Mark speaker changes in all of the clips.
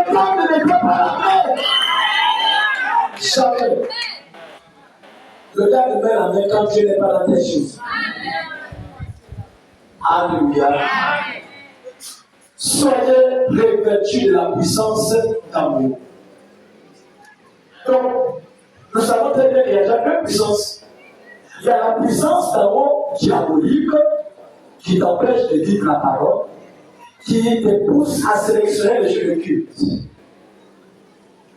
Speaker 1: diable ne peut pas l'amener. Jamais. Le diable met la main quand Dieu n'est pas dans tes choses. Alléluia. Soyez revêtus de la puissance d'amour. Donc, nous savons très bien qu'il y a déjà deux puissances. Il y a la puissance d'amour diabolique qui t'empêche de vivre la parole, qui te pousse à sélectionner les jeux de culte.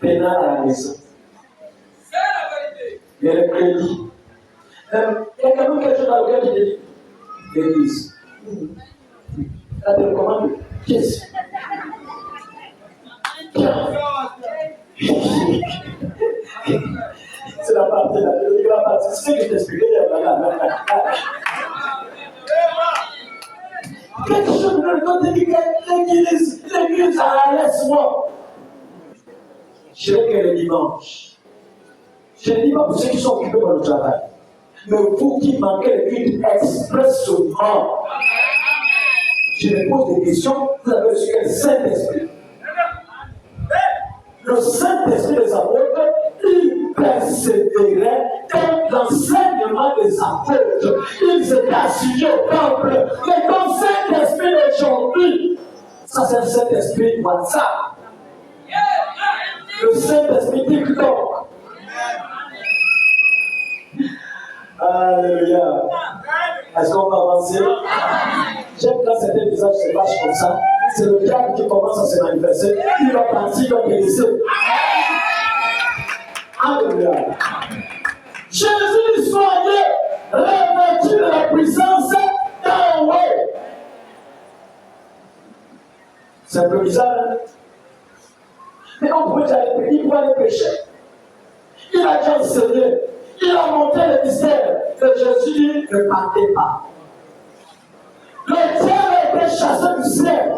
Speaker 1: Pénal à la maison. C'est la vérité. Il y a le crédit. Il y a quand même quelque chose dans lequel il dit l'église. La télécommande, qu'est-ce c'est la partie là. La partie, c'est ce que je t'expliquais. Quelque chose de l'autre côté dit que l'église, laisse-moi. Je sais que le dimanche. Je ne dis pas pour ceux qui sont occupés par le travail. Mais vous qui manquez le culte expressément. Je me pose des questions. Vous avez reçu le Saint-Esprit. Le Saint-Esprit des apôtres, il persévérait dans l'enseignement des apôtres. Ils étaient assis au temple. Mais comme Saint-Esprit d'aujourd'hui, ça c'est le Saint-Esprit WhatsApp. Le Saint-Esprit TikTok. Alléluia. Est-ce qu'on va avancer? J'aime quand certains visages se fâchent comme ça. C'est le diable qui commence à se manifester. Il va partir, il va te laisser. Alléluia. Jésus dit, soyez revêtus de la puissance d'en haut. C'est un peu bizarre, hein? Mais on pourrait dire, il voit les péchés. Il a déjà enseigné. Il a montré le mystère. Et Jésus dit, ne partez pas. Le diable a été chassé du ciel.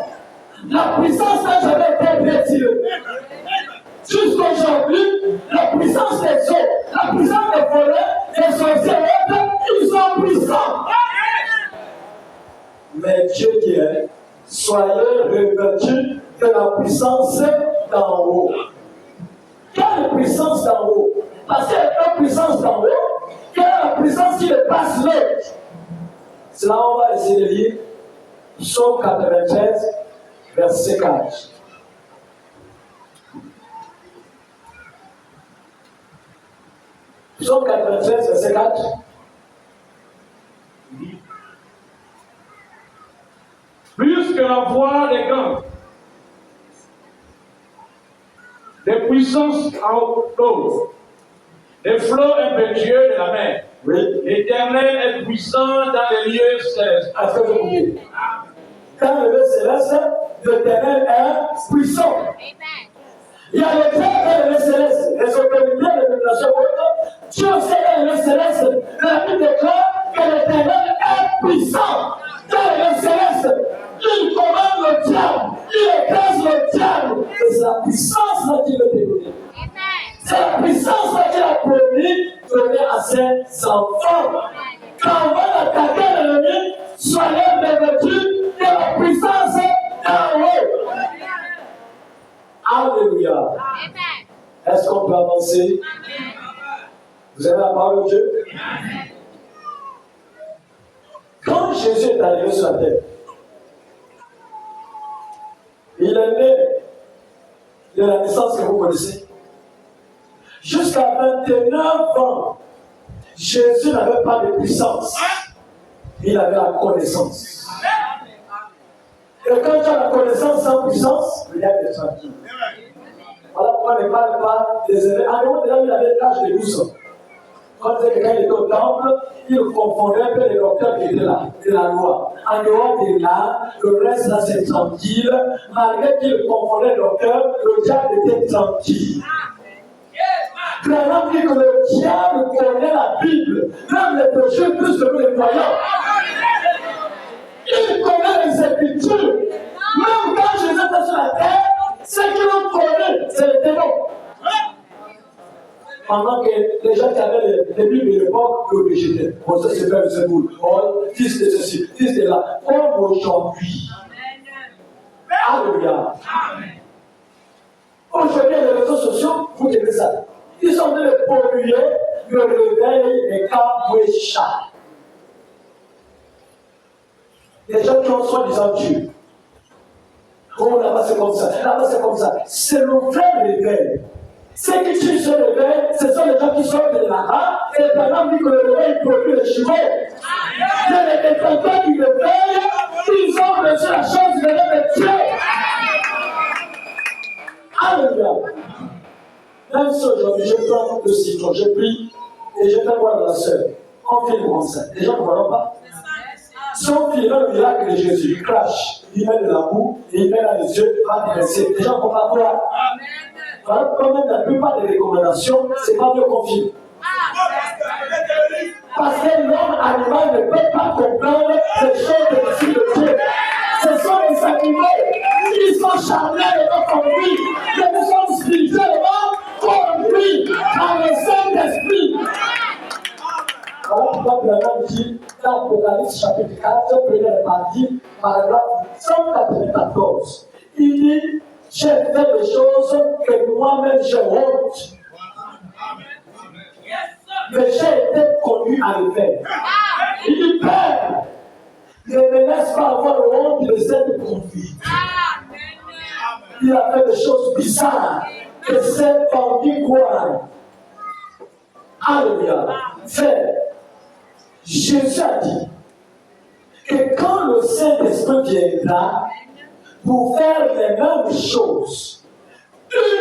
Speaker 1: La puissance n'a jamais été retirée. Jusqu'aujourd'hui, la puissance des eaux, la puissance des volets, des sorciers, ils sont puissants. Mais Dieu dit, soyez revêtus de la puissance d'en haut. Quelle puissance d'en haut? Parce qu'il y a une puissance d'en haut, quelle est la puissance qui dépasse l'autre? C'est là on va essayer de lire Psaume 93, verset 4. Psaume 93, verset 4.
Speaker 2: Plus que la voix des gants, des puissances en haut, des flots impétueux de la mer.
Speaker 1: Oui.
Speaker 2: L'Éternel est puissant dans les lieux célestes.
Speaker 1: Est-ce que vous comprenez? Dans le lieu céleste, l'Éternel est puissant. Il y a le Dieu dans le lieu céleste, les autorités de l'administration haute. Dieu aussi dans le lieu céleste. La Bible déclare que l'Éternel est puissant dans le lieu céleste. Il commande le diable, il écrase le diable. Et c'est la puissance là qui veut te donner. C'est la puissance là qu'il a promis donner à ses enfants. Quand on va attaquer l'ennemi, soyez revêtus de la puissance d'en haut. Alléluia. Est-ce qu'on peut avancer? Vous avez la parole de Dieu? Quand Jésus est arrivé sur la terre, il est né de la naissance que vous connaissez. Jusqu'à 29 ans, Jésus n'avait pas de puissance. Il avait la connaissance. Et quand tu as la connaissance sans puissance, il y a des tranquilles. Voilà pourquoi on ne parle pas des événements. En gros, déjà, il avait l'âge de 12 ans. Quand il était au temple, il confondait un peu les docteurs qui étaient là, de la loi. En dehors de là, le reste là c'est tranquille. Malgré qu'il confondait les docteurs, le diable était tranquille. Vraiment dit que le diable connaît la Bible, même les péchés plus que nous les croyants. Il connaît les Écritures. Même quand Jésus était sur la terre, ce qu'il connaît, c'est le démon. Pendant que les gens qui avaient les Bibles de l'époque le rejetaient. Bon, ça c'est fait, c'est boule. Oh, fils de ceci, fils de là. Comme aujourd'hui. Alléluia. Vous aimez ça? Ils sont en train de polluer le réveil des Kamwesha. Les gens qui ont soi-disant Dieu. Oh, là-bas c'est comme ça, là-bas c'est comme ça. C'est le vrai réveil. Ceux qui tuent ce réveil, ce sont les gens qui sortent de là-bas et pendant que le réveil produit les chevaux. Et les mécontents du réveil, ils ont reçu la chance de de Dieu. Alléluia. Même si aujourd'hui je prends le citron, je prie et je fais voir la sœur. On fait comme ça. Les gens ne voient pas. Si on fait le miracle de Jésus, il crache, il met de la boue et il met dans les yeux, va dresser. Les gens ne vont pas croire. Voilà, quand même la plupart des recommandations, ce n'est pas mieux confié. Parce que l'homme animal ne peut pas comprendre les choses de l'esprit de Dieu. Ce sont les animaux, ils sont charnels et conduits, mais nous sommes spirituellement conduits par le Saint-Esprit. Voilà pourquoi Branham dit dans Apocalypse chapitre 4, première partie, paragraphe 194. Il dit, j'ai fait des choses que moi-même j'ai honte. Mais j'ai été conduit à le faire. Il dit, Père, ne me laisse pas avoir honte de cette conduite. Il a fait des choses bizarres que cette conduite croit. Alléluia. Frère, Jésus a dit que quand le Saint-Esprit viendra pour faire les mêmes choses,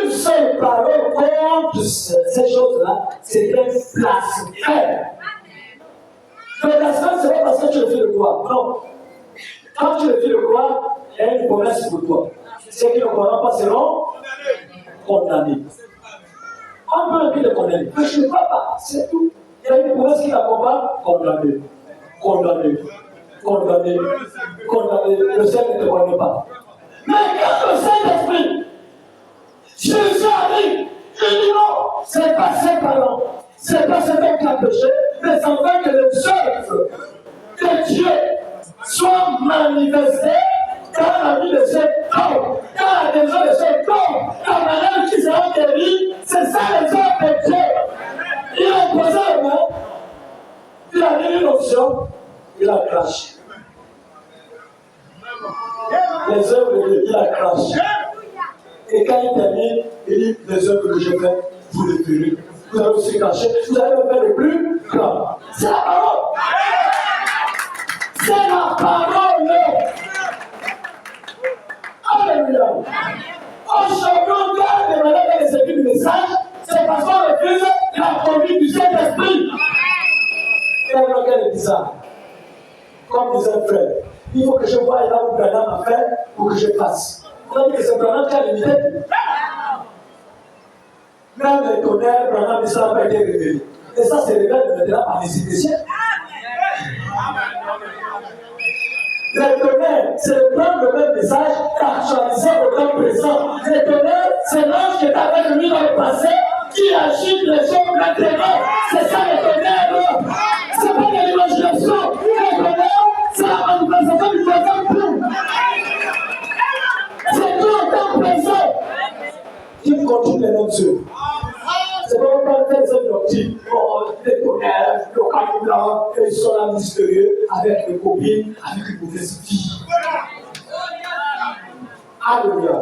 Speaker 1: une seule parole contre ces choses-là, c'est un blasphème. Le blasphème, ce n'est pas parce que tu le fais de quoi. Non. Quand tu le fais de quoi, il y a une promesse pour toi. Ceux qui ne croiront pas seront condamnés. On peut le condamner. Mais je ne crois pas, c'est tout. Il y a une promesse qui l'accompagne, condamné. Condamné. Condamné. Condamné. Le Seigneur ne te connaît pas. Mais quand le Saint-Esprit, Jésus arrive, il dit non, c'est pas ses parents, c'est pas cet homme qui a péché, mais c'est afin que les œuvres de Dieu soient manifestées dans la vie de cet homme, dans la maison de cet homme, dans la manière qui sera guérie, c'est ça les œuvres de Dieu. Il a posé la main, il a mis une option, il a craché. Les œuvres de Dieu, il a craché. Et quand il termine, il dit, les œuvres que je fais, vous les verrez. Vous allez aussi cracher, vous allez me faire le plus grand. C'est la parole. C'est la parole. Alléluia. Aujourd'hui, on garde de manière à exécuter le message, c'est parce qu'on refuse la conduite du Saint-Esprit. Quel est bizarre. Comme disait un frère, il faut que je voie là où Branham a fait pour que je fasse. Vous avez dit que c'est Branham qui a limité. Même les tonnerres, Branham, ça n'a pas été révélé. Et ça, c'est révélé maintenant par les Égyptiens. Les tonnerres, c'est de prendre le même message qu'actualiser au temps présent. Les tonnerres, c'est l'ange qui est avec lui dans le passé qui agite les choses maintenant. C'est ça les tonnerres. C'est pas de l'imagination. Les tonnerres, c'est la manifestation du présent pour. C'est tout au temps présent. Il continue les mêmes œuvres. C'est pas encore telle cette doctrine. Les tonnerres, le canon, ils sont là mystérieux avec les copines, avec les mauvaises filles. Alléluia.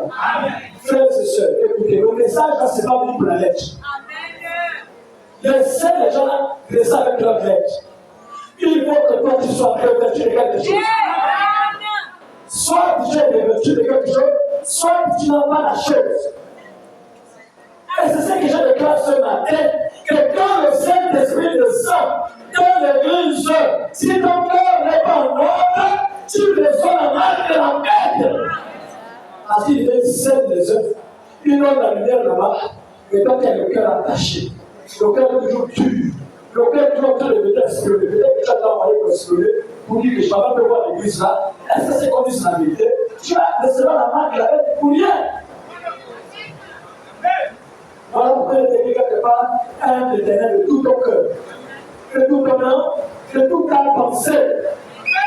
Speaker 1: Frères et sœurs, écoutez, le message là, c'est pas venu pour la lettre. Laissez les gens là, laissez avec leur lettre. Il faut que toi tu sois revêtu de quelque chose. Soit tu es revêtu de quelque chose, soit tu n'as pas la chose. Et c'est ce que je déclare ce matin, que quand le Saint-Esprit descend dans l'église, si ton cœur n'est pas en ordre, tu reçois la marque de la bête. Parce qu'il est seul des œuvres. Il donne la lumière là-bas, et toi tu as le cœur attaché. Le cœur est toujours dur. Le cœur est toujours en train de venir exploser. Peut-être que tu as envoyé pour exploser, pour dire que je ne vais pas voir l'église là. Est-ce que c'est comme dit la vérité? Tu vas recevoir la marque de la bête pour rien. Voilà pourquoi il est écrit quelque part, aime l'Éternel de tout ton cœur, de tout ton âme, de toute ta pensée,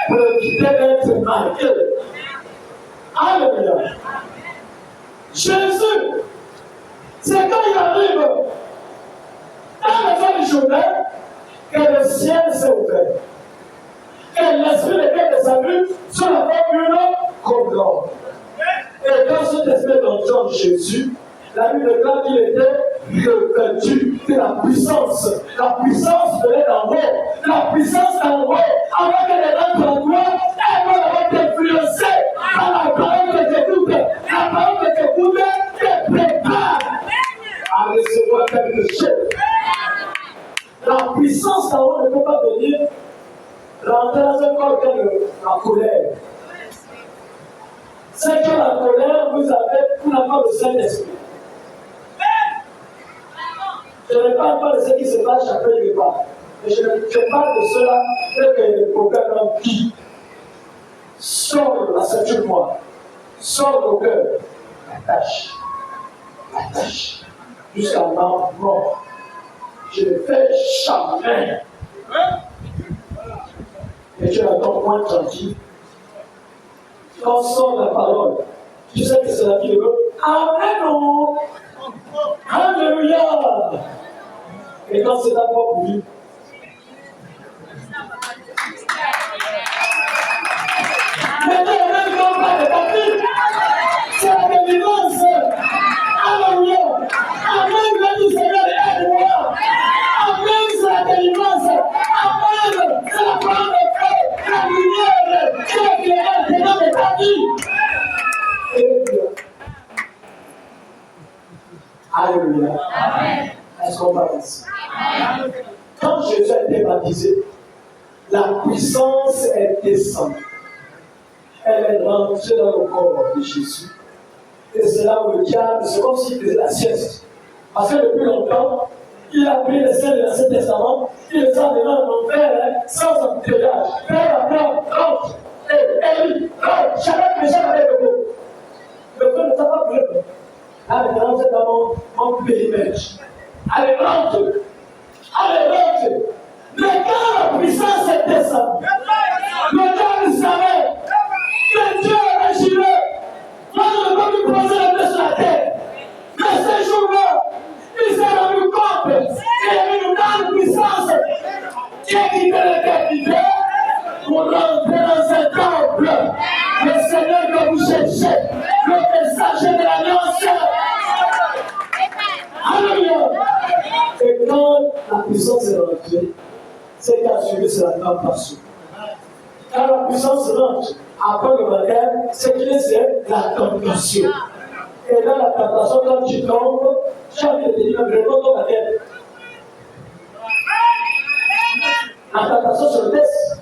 Speaker 1: pour éviter d'être marqué. Alléluia. Jésus, c'est quand il arrive dans la fin du journée, que le ciel s'est ouvert. Et l'esprit de Dieu des adultes sur la formule comme l'homme. Et quand cet esprit d'entrant de Jésus, la Bible déclare qu'il était revêtu de la puissance. La puissance venait d'en haut. La puissance d'en haut, avant que les gens de toi, elles vont être influencées par la parole que j'écoute. La parole que j'écoute te prépare à recevoir quelque chose. La puissance d'en haut ne peut pas venir rentrer dans un corps comme la colère. C'est que la colère, vous n'avez pas le Saint-Esprit. Je ne parle pas de ce qui se passe chaque repas. Mais je parle de cela dès que le problème en vie. Sors de la ceinture noire. Sors du cœur. Attache. Jusqu'à ma mort. Je ne fais jamais. Et tu as ton point tranquille. Quand on sort la parole, tu sais que c'est la vie de Dieu. Amen. Alléluia. Et quand c'est ta propre vie, mais ne ne pas de ta vie. C'est la délivrance. Alléluia. Amen. Le Seigneur aide-moi. Amen. C'est la délivrance. Amen. C'est la parole de Dieu. La lumière qui est éclairée dans ta vie. Alléluia. Amen. Est-ce qu'on va ici? Quand Jésus a été baptisé, la puissance est descendue. Elle est rentrée dans le corps de Jésus. Et c'est là où le diable, c'est comme s'il faisait la sieste. Parce que depuis longtemps, il a pris les scènes de l'Ancien Testament, il les a mis en enfer, sans embouteillage. Père après, rentre. Et Élie, rentre. Chacun péché avec le mot. Le feu ne t'a pas pris. Allez, maintenant, c'est dans mon périmètre. Allez, rentre. Allez, rentre. Mais quand la puissance est descendue, le diable savait que Dieu agirait. Moi, je ne peux plus poser les mains sur la terre. Mais ces jours-là, il s'est rendu compte qu'il y avait une grande puissance qui a quitté l'éternité pour rentrer dans un temple. Le Seigneur que vous cherchez, le messager de l'alliance. Alléluia. Et quand la puissance est rentrée, c'est qu'à suivre, c'est la tentation. Quand la puissance rentre, après le baptême, c'est qu'il c'est la tentation. Et dans la tentation, quand tu tombes, tu as dit, réponds ton baptême. La tentation se laisse.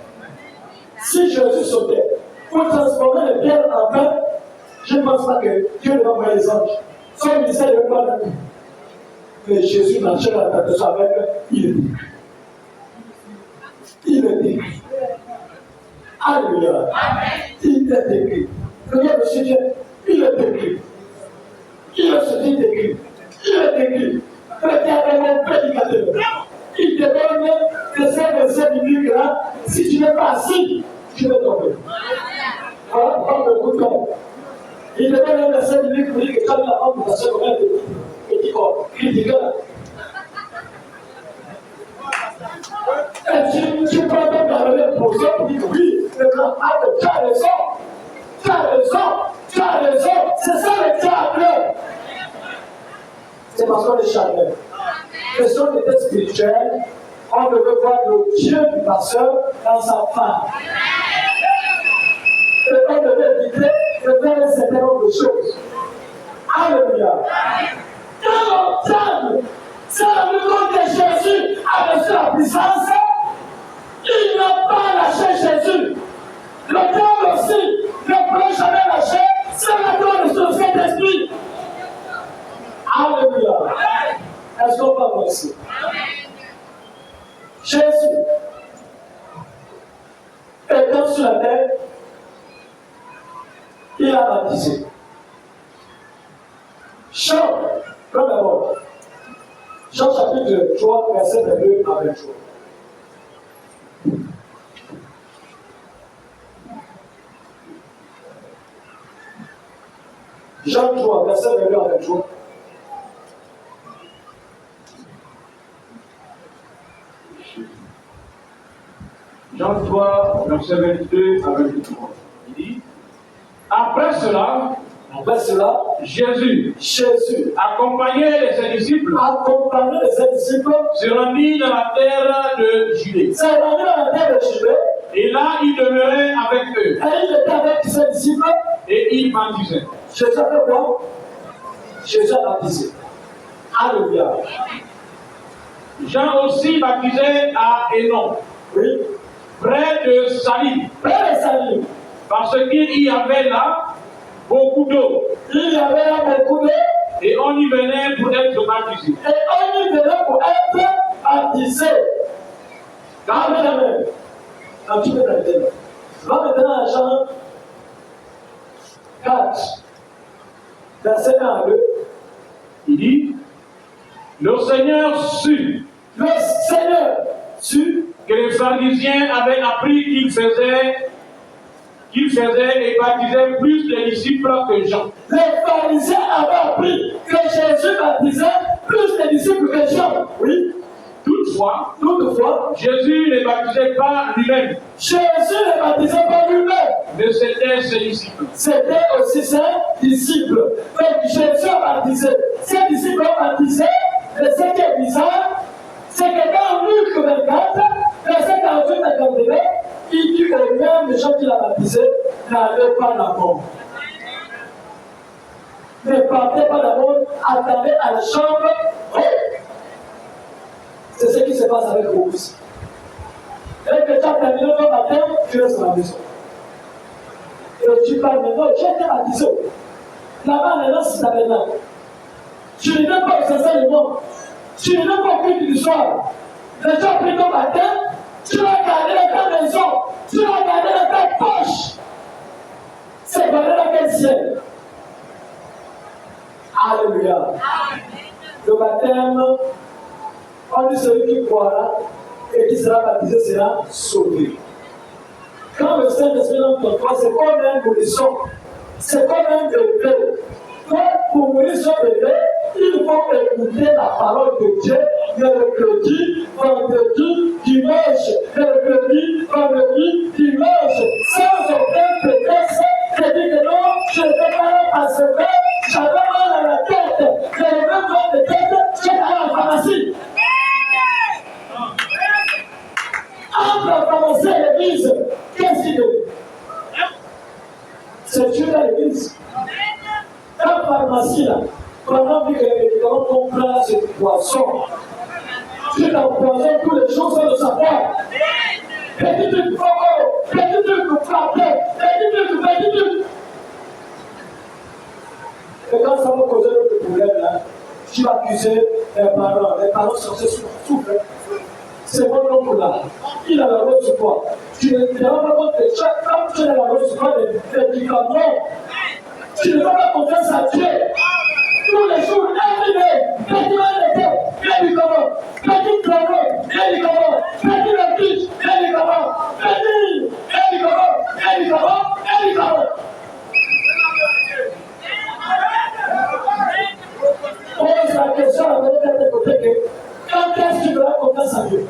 Speaker 1: Si Jésus sautait pour transformer les pierres en pain, je ne pense pas que Dieu ne va envoyer les anges. Son ministère ne veut pas la vie. Mais Jésus marchait dans la tentation avec il est décrit. Il est décrit. Alléluia. Il est décrit. Regarde le sujet. Il est décrit. Il est ce qui décrit. Il est décrit. Le diable est mon prédicateur. Il te donne que ces bibliques-là, si tu n'es pas assis, tu vas tomber. Voilà pourquoi le coup de corps. Il te donne un verset biblique pour dire que quand la femme vous a fait combien de petits corps, critiqueur. Et tu peux même la poser pour dire oui, le grand âme, tu as raison. Tu as raison. Tu as raison. C'est ça le diable. C'est parce qu'on est charnel. Question d'état spirituel, on ne veut voir le Dieu du pasteur dans sa femme. Et on devait éviter de faire un certain nombre de choses. Alléluia. Quand on table, c'est le niveau que Jésus a reçu la puissance, il n'a pas lâché Jésus. Le diable aussi ne peut jamais lâcher, c'est la gloire de son Saint-Esprit. Alléluia. Est-ce qu'on va voir ici? Jésus, étant sur la terre, il a baptisé. Jean, comme d'abord, Jean chapitre 3, verset 22 à 23. Jean 3, verset 22 à 23.
Speaker 2: Jean 3, verset 22 à 23. Il dit, après cela, Jésus, accompagné de ses disciples, se rendit dans la terre de Judée. Et là, il demeurait avec eux. Et il baptisait.
Speaker 1: Jésus a fait quoi? Jésus a baptisé. Alléluia.
Speaker 2: Jean aussi baptisait à Hénon,
Speaker 1: Oui.
Speaker 2: près de Salim, parce qu'il y avait là beaucoup d'eau.
Speaker 1: Il y avait là beaucoup d'eau.
Speaker 2: Et on y venait pour être baptisé.
Speaker 1: Amen, amen. Un petit peu maintenant. Va maintenant à Jean 4, verset 1 à 2.
Speaker 2: Il dit, le Seigneur sut que les pharisiens avaient appris qu'il faisait et baptisait plus de disciples que Jean.
Speaker 1: Les pharisiens avaient appris que Jésus baptisait plus de disciples que Jean. Oui.
Speaker 2: Toutefois,
Speaker 1: Jésus
Speaker 2: ne baptisait pas lui-même. Mais c'était ses disciples.
Speaker 1: C'était aussi ses disciples. Donc Jésus a baptisé. Ses disciples ont baptisé. Et ce qui est bizarre, c'est que dans Luc 24, verset 48 à 49, il dit que même les gens qui l'ont baptisé n'allaient pas d'abord. Ne partez pas d'abord, attendez à la chambre. Oui. C'est ce qui se passe avec vous aussi. Dès que tu as terminé ton matin, tu restes à la maison. Et tu parles maintenant, j'ai été baptisé. Là-bas, maintenant, c'est ta maintenant. Tu ne viens pas au enseignement. Tu ne viens pas au culte du soir. Les gens prient ton matin, tu vas garder dans ta maison, tu vas garder dans ta poche. C'est valeur dans quel ciel? Alléluia. Le baptême, on dit celui qui croira et qui sera baptisé sera sauvé. Quand le Saint-Esprit entre en toi, c'est comme un nourrisson, c'est comme un bébé. Donc, pour nourrir son bébé, il faut écouter la parole de Dieu mercredi, vendredi, dimanche, mercredi, vendredi, dimanche, sans aucun prétexte. Je dis que non, je ne vais pas parce que j'avais mal à la tête. Je ne vais pas de tête, je vais à la pharmacie. Entre la pharmacie et l'église, qu'est-ce qu'il dit? C'est Dieu dans l'église. Dans la pharmacie, là, pendant que les médicaments qu'on prend, c'est du poisson. Tu t'empoisonnes tous les jours sans le savoir. Petit truc, petit truc, frapper, petit truc. Et quand ça va causer d'autres problèmes, là, tu vas accuser les parents sont souffrent. C'est mon oncle là. Il a la rose sur toi. Tu ne te rends pas compte que chaque femme, tu as la rose sur toi des médicaments. Tu ne fais pas confiance à Dieu. Tous les jours, every day, petit médicament, petit travail, médicament, petit vertige, médicament, petit médicament. Pose la question à l'autre de côté que quand est-ce que tu feras confiance à Dieu?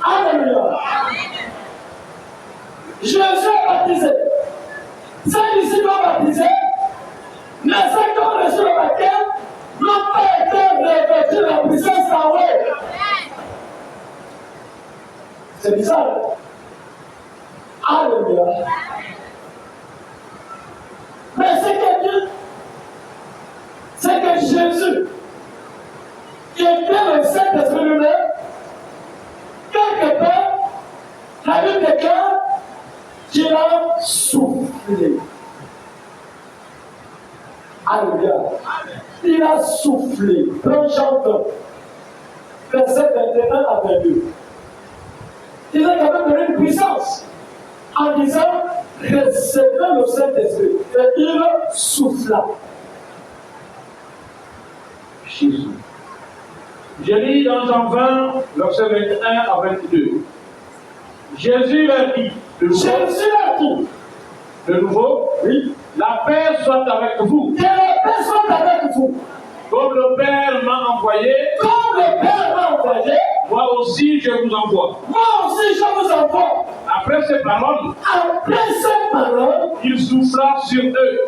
Speaker 1: Alléluia. Jésus est baptisé. Ses disciples ont baptisé. Mais ceux qui ont reçu le baptême n'ont pas été revêtus de la puissance en haut. C'est bizarre. Alléluia. Mais ce qu'il dit, c'est que Jésus, qui était le Saint-Esprit lui-même, quelque part, la Bible déclare qu'il a soufflé. Alléluia. Il a soufflé. Dans Jean 20, verset 21 à 22. Il a quand même donné une puissance en disant recevez le Saint-Esprit. Et il souffla.
Speaker 2: Jésus. Je lis dans Jean 20, verset 21 à 22. Jésus leur dit, de nouveau,
Speaker 1: oui,
Speaker 2: la paix soit avec vous.
Speaker 1: Que la paix soit avec vous.
Speaker 2: Comme le Père m'a envoyé, moi aussi je vous envoie. Après ces paroles, il souffla sur eux.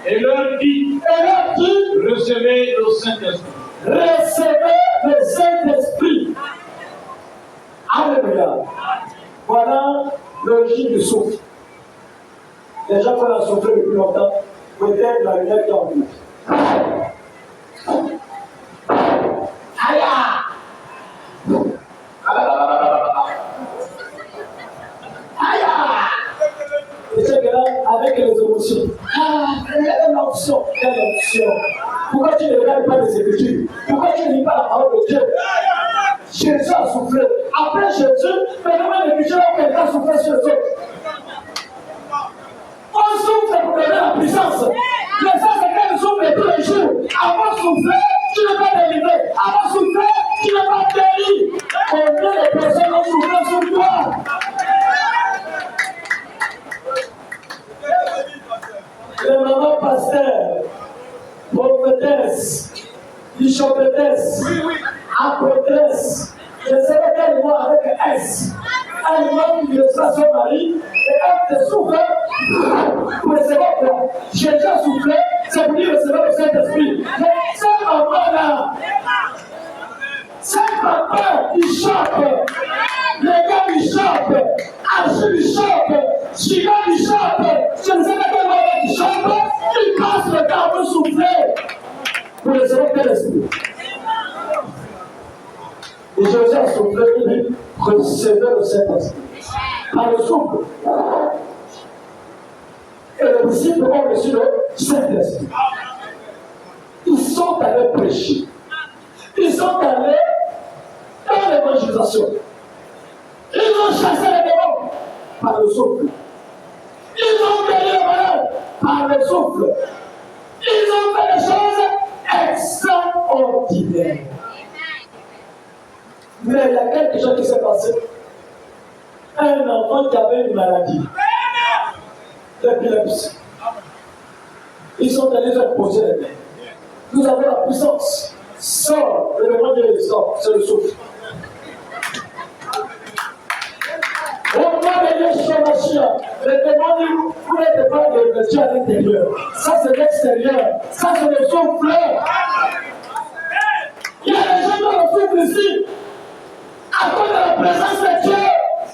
Speaker 2: Et leur dit, recevez le Saint-Esprit.
Speaker 1: Recevez le Saint-Esprit. Alléluia. Voilà l'origine du souffle. Les gens qui ont soufflé depuis longtemps, peut-être la lumière qui est en vous. Aïe! Aïe! Et c'est que là, avec les émotions. Quelle option! Quelle option! Pourquoi tu ne regardes pas les Écritures? Pourquoi tu ne lis pas la parole de Dieu? Jésus a soufflé. Après Jésus, maintenant l'Écriture a quelqu'un soufflé sur les autres. On souffle pour donner la puissance. Mais ça, c'est quand on souffle tous les jours. Avant de souffler, tu n'es pas délivré. Avant de souffler, tu n'es pas guéri. Combien de personnes ont soufflé sur toi? Les mamans pasteurs, prophétesses, bishopetesses, apôtresses, je ne sais pas quel mot avec S. Un homme qui reçoit son mari et elle te souffle pour recevoir quoi? Jésus a soufflé, c'est pour lui recevoir le Saint-Esprit. Mais ce moment-là, ce papa, il chope, les gars, il chope, Achille, il chope, Chiga, il chope, je ne sais pas quel moment il chope, il passe le temps pour souffler pour recevoir l'Esprit. Et Jésus a soufflé, il dit, recevez le Saint-Esprit. Par le souffle. Et les disciples ont reçu le Saint-Esprit. Ils sont allés prêcher. Ils sont allés dans l'évangélisation. Ils ont chassé les démons par le souffle. Ils ont guéri les malades par le souffle. Ils ont fait des choses extraordinaires. Mais il y a quelque chose qui s'est passé. Un enfant qui avait une maladie, l'épilepsie. Ils sont allés faire poser les mains. Nous avons la puissance. Sors, le démon de sort, c'est le souffle. Au nom de Yeshua, le démon dit, vous n'êtes pas de Dieu à l'intérieur. Ça c'est l'extérieur. Ça c'est le souffle. Il y a des gens dans le souffle ici. À cause de la présence de Dieu,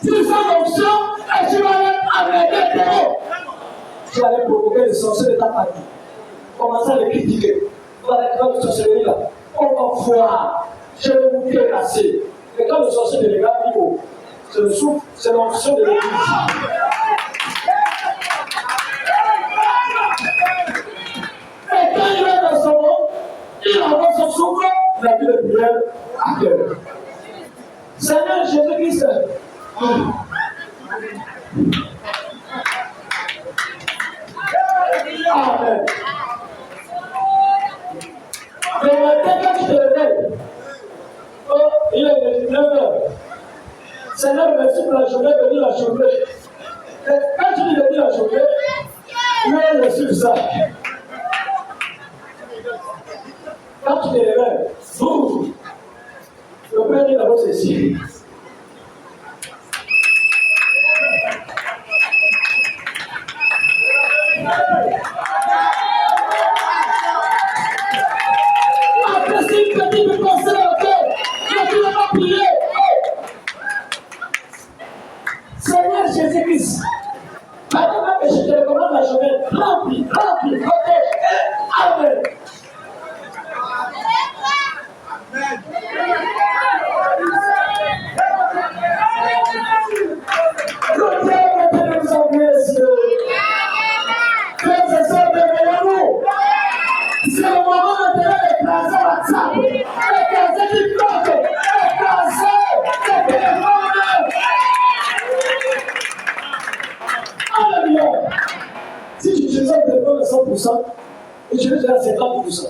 Speaker 1: tu sens l'option et tu vas amener des démons. Tu vas aller provoquer les sorciers de ta famille. Commencez à les critiquer. Vous allez faire de sorcellerie là. On va voir. Je vais vous terrasser. Et quand le sorcier de l'Église dit, oh, c'est le souffle, c'est l'option de l'Église. Et quand il est dans son monde, il envoie son souffle, il a vu le prière à cœur. Seigneur Jésus-Christ. Amen. Le matin, quand tu te réveilles, il est 9h. Seigneur, merci pour la journée, bénis la journée. Et quand tu dis bénis la journée, il est reçu ça. Quand tu te réveilles, boum. Le Père dit d'abord ceci. Après si petit me conseille au cœur, je ne vais pas prier. Seigneur Jésus-Christ, maintenant que je te recommande la journée, remplis, protège. Amen. Si tu utilises un téléphone à 100%, utilise à 50%.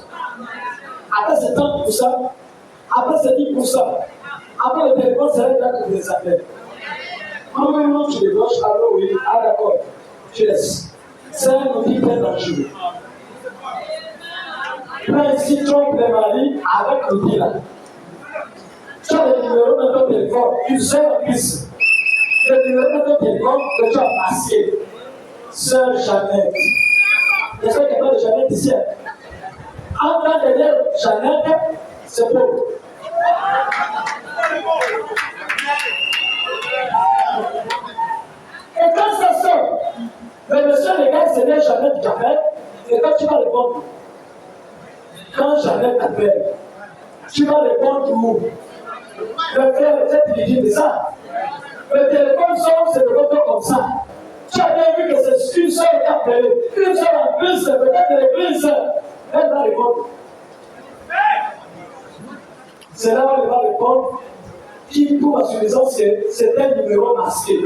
Speaker 1: Après 70%, après 10%, après le téléphone, c'est là que vous les appelez. Quand tu débranches, alors oui, d'accord, tu laisses. C'est un outil très dangereux. prends ici, trompe les maris avec l'outil là. Tu as le numéro de ton téléphone, une seule en plus. Le numéro de ton téléphone que tu as masqué. Sœur Jeannette. J'espère qu'il n'y a pas de Jeannette ici. En tant que Jeannette, c'est beau. Et quand ça sort, le monsieur regarde, c'est bien Jeannette qui appelle, et quand tu vas répondre, quand Jeannette appelle, tu vas répondre où? Le frère, cette idée de ça. Le téléphone sort, c'est le bouton comme ça. Tu as bien vu que c'est une seule qui a appelé, une seule en plus, peut-être l'église, elle va répondre. C'est là où elle va répondre, qui pour ma suffisance, c'est un numéro masqué.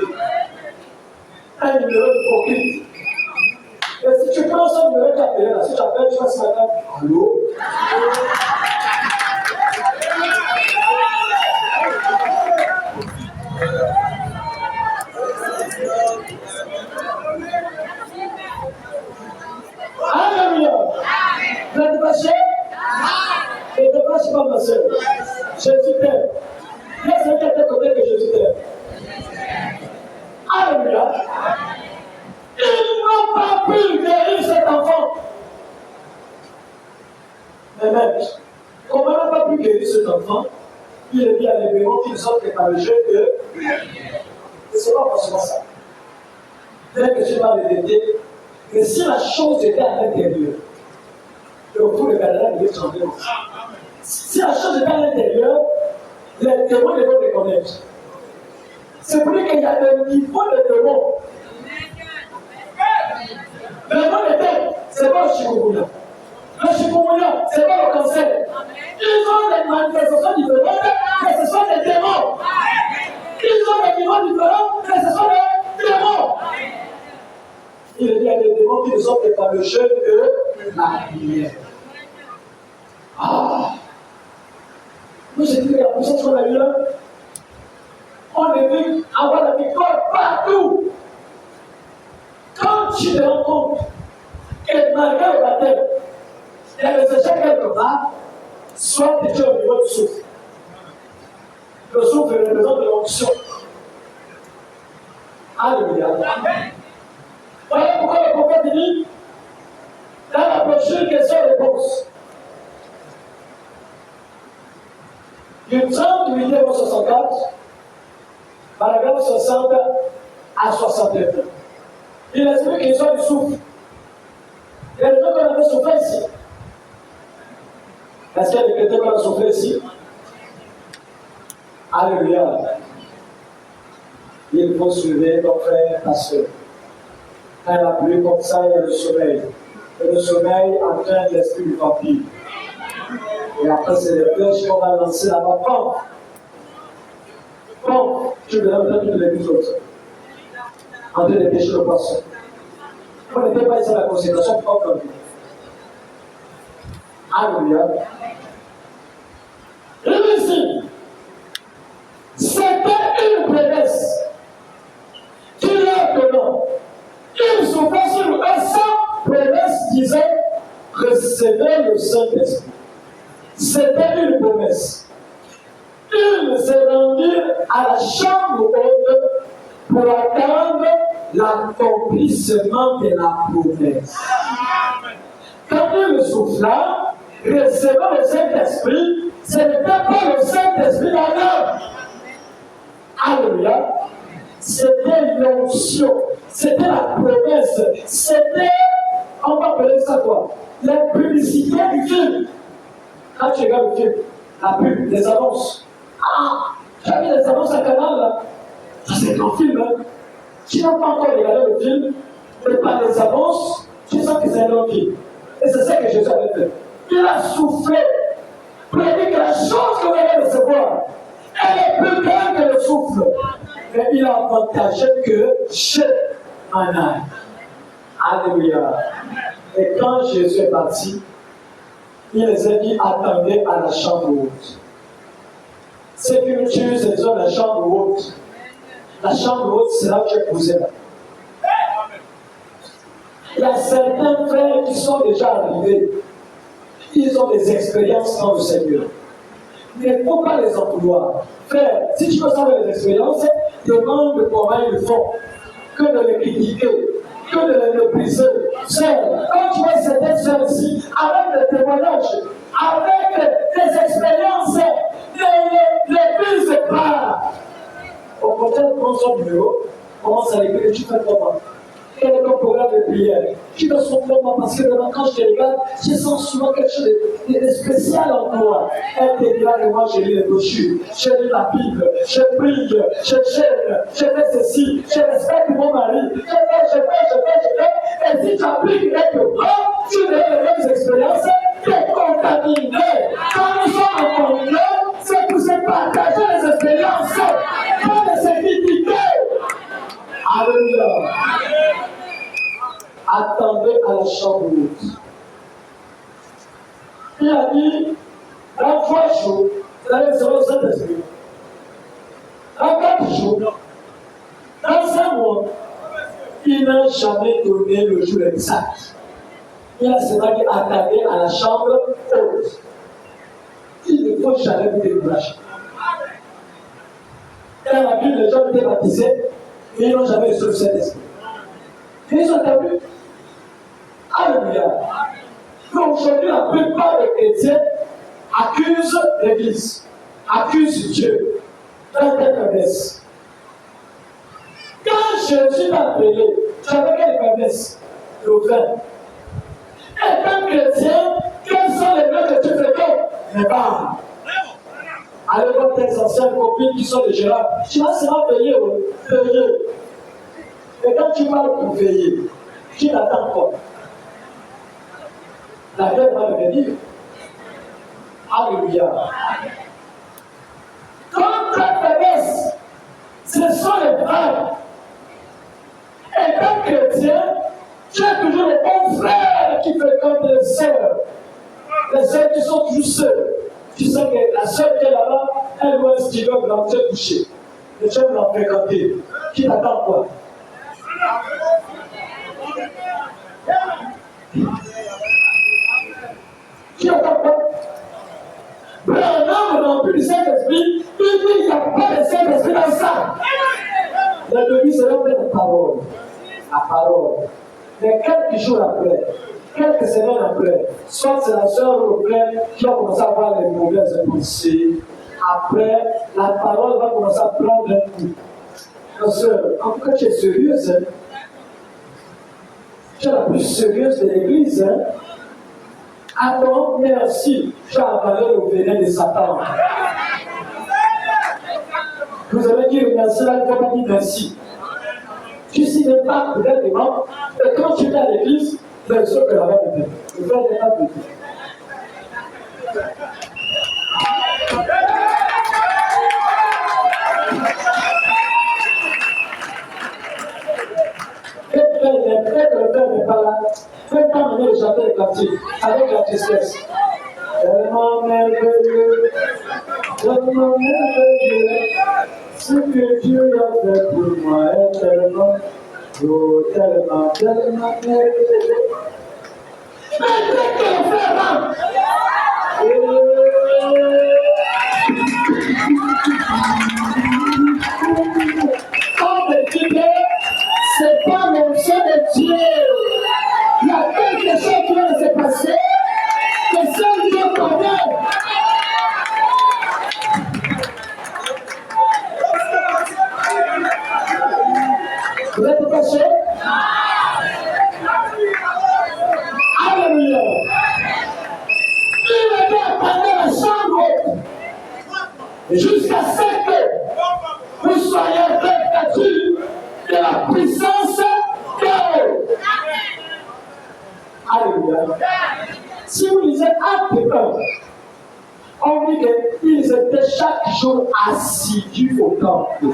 Speaker 1: Un numéro hypocrite. Et si tu prends ce numéro qui a appelé là, si tu appelles, tu vas se mettre allô? Alléluia. Vous êtes fâchés? Ne te fâche pas, ma soeur. Jésus t'aime. Laisse quelqu'un de côté que Jésus t'aime. Alléluia. Ils n'ont pas pu guérir cet enfant. Mais même, comme on n'a pas pu guérir cet enfant, il est dit à l'événement qu'ils sortent par le jeu que c'est pas forcément ça. Bien que je vais répéter, mais si la chose était à l'intérieur, le fou de Galilée devait changer. Si la chose était à l'intérieur, les démons devaient reconnaître. C'est pour dire qu'il y a des niveaux de démons. Le démon de tête, c'est pas le chikungunya. Le chikungunya, c'est pas le cancer. Ils ont des manifestations différentes, mais ce sont des démons. Ils ont des niveaux différents, mais ce sont des démons. Il est dit à des démons qui ne sont que par le jeûne que la prière. Ah! Nous, j'ai dit que la puissance qu'on a eu là, on a vu avoir la victoire partout. Quand tu te rends compte que malgré le baptême, il y a des échecs quelque part, soit tu es au niveau du souffle. Le souffle représente l'onction. Alléluia. Voilà pourquoi le prophète dit, dans la prochaine question-réponse, du 30 juillet 64, paragraphe 60 à 61. Il explique l'histoire du souffle. Il y a des gens qu'on avait soufflé ici. Est-ce qu'il y a des chrétiens qu'on a soufflé ici? Alléluia. Il faut suivre ton frère, ta soeur. Quand la pluie comme ça, il y a le sommeil. Et le sommeil entraîne l'esprit du vampire. Et après, c'est les flèches qu'on va lancer là-bas. Quand tu verras peut-être toutes les autres en train de pêcher le poisson. On n'était pas ici à la consécration pour comme Alléluia. Et ici, c'était une promesse qui leur donnant. Ils sont passés sur un sans promesse disant recevez le Saint-Esprit. C'était une promesse. Ils se rendirent à la chambre haute pour attendre l'accomplissement de la promesse. Quand il souffla, recevant le Saint-Esprit, ce n'était pas le Saint-Esprit là-dedans. Alléluia. C'était l'onction, c'était la promesse, c'était, on va appeler ça quoi? La publicité du film. Quand tu regardes le film, la pub, les annonces. Ah, tu as mis les annonces à canal là. Ça c'est un grand film, hein. Tu n'as pas encore regardé le film, mais par les annonces, tu sens que c'est un grand film. Et c'est ça que Jésus avait fait. Il a soufflé pour dire que la chose que vous allez recevoir, elle est plus grande que le souffle. Mais il a avantagé que je en aille. Alléluia. Et quand Jésus est parti, il les a dit attendez à la chambre haute. Sécurité, c'est la chambre haute. La chambre haute, c'est là où tu es posé là. Il y a certains frères qui sont déjà arrivés. ils ont des expériences dans le Seigneur. Mais il ne faut pas les employer. Frère, si tu veux savoir les expériences, demande comment ils le font. Que de les critiquer, que de les mépriser. Sœur, quand tu vois certaines sœurs ici, avec des témoignages, avec des expériences, les prises pas. Au contraire, prends son numéro, commence à l'écrire, tu fais comment? Quel est ton programme de prière? Tu fais son comment? Parce que maintenant, quand je te regarde, je sens souvent quelque chose de spécial en toi. Elle te dira que moi, j'ai lu les brochures, j'ai lu la Bible, je prie, je gêne, je fais ceci, je respecte mon mari, je fais. Et si tu appliques quelque part, tu n'as les mêmes expériences, tu es contaminé. Quand nous sommes en communion, c'est pour se partager les expériences, pas de se critiquer. Alléluia. Attendez à la chambre haute. Il a dit, dans 3 jours, vous allez recevoir le Saint-Esprit. Dans 4 jours, dans 5 mois, il n'a jamais donné le jour exact. Il a seulement dit, attendez à la chambre haute. Il ne faut jamais vous décourager. Dans la Bible, les gens étaient baptisés, mais ils n'ont jamais reçu le Saint-Esprit. Ils ont entendu. Alléluia. Mais aujourd'hui, la plupart des chrétiens accusent l'Église, accusent Dieu dans des faiblesses. Quand Jésus t'a appelé, tu avais quelle faiblesse? Le vin. Et comme chrétien, quels sont les vins que tu fréquentes? Les bars. Allez voir tes anciennes copines qui sont des gérants. Tu vas seulement payer, payer. Et quand tu parles pour payer, tu n'attends pas. La guerre va revenir. Alléluia. Quand ta faiblesse, ce sont les frères. Et comme chrétien, tu as toujours les bons frères qui fréquentent les sœurs. Les sœurs qui sont toujours seules. Tu sais que la sœur qui est là-bas, elle doit se dire que l'on s'est couché. Les gens l'ont fréquenté. Qui n'attend quoi? Qui attend quoi? Branham n'a plus du Saint-Esprit. Il dit qu'il n'y a pas de Saint-Esprit dans ça. La demi sera pleine de parole. La parole. Mais quelques jours après, quelques semaines après, soit c'est la sœur ou le frère qui va commencer à avoir les mauvaises pensées. Après, la parole va commencer à prendre un coup. Ma sœur, en tout cas, tu es sérieuse. Hein? Tu es la plus sérieuse de l'église. Hein? Ah non, merci. Tu as avalé le venin de Satan. Vous avez dit merci, là, il ne faut pas dire merci. Tu ne sais pas correctement, et quand tu viens à l'église, tu es sûr que là-bas, tu vas pas de peut-être le père n'est pas là. Faites pas mener les chanteurs de quartier avec la tristesse. Tellement merveilleux, ce que Dieu a fait pour moi est tellement, oh, tellement merveilleux. Mais qu'est-ce qu'on fait là? Quand le Dieu, c'est pas l'onction de Dieu. Il y a quelque chose qui va se passer que seul Dieu connaît. Vous êtes fâchés? Alléluia. Il était attendant la chambre jusqu'à ce que vous soyez revêtus de la puissance de Dieu. Alléluia. Si vous lisez Actes 1, on dit qu'ils étaient chaque jour assidus au temple.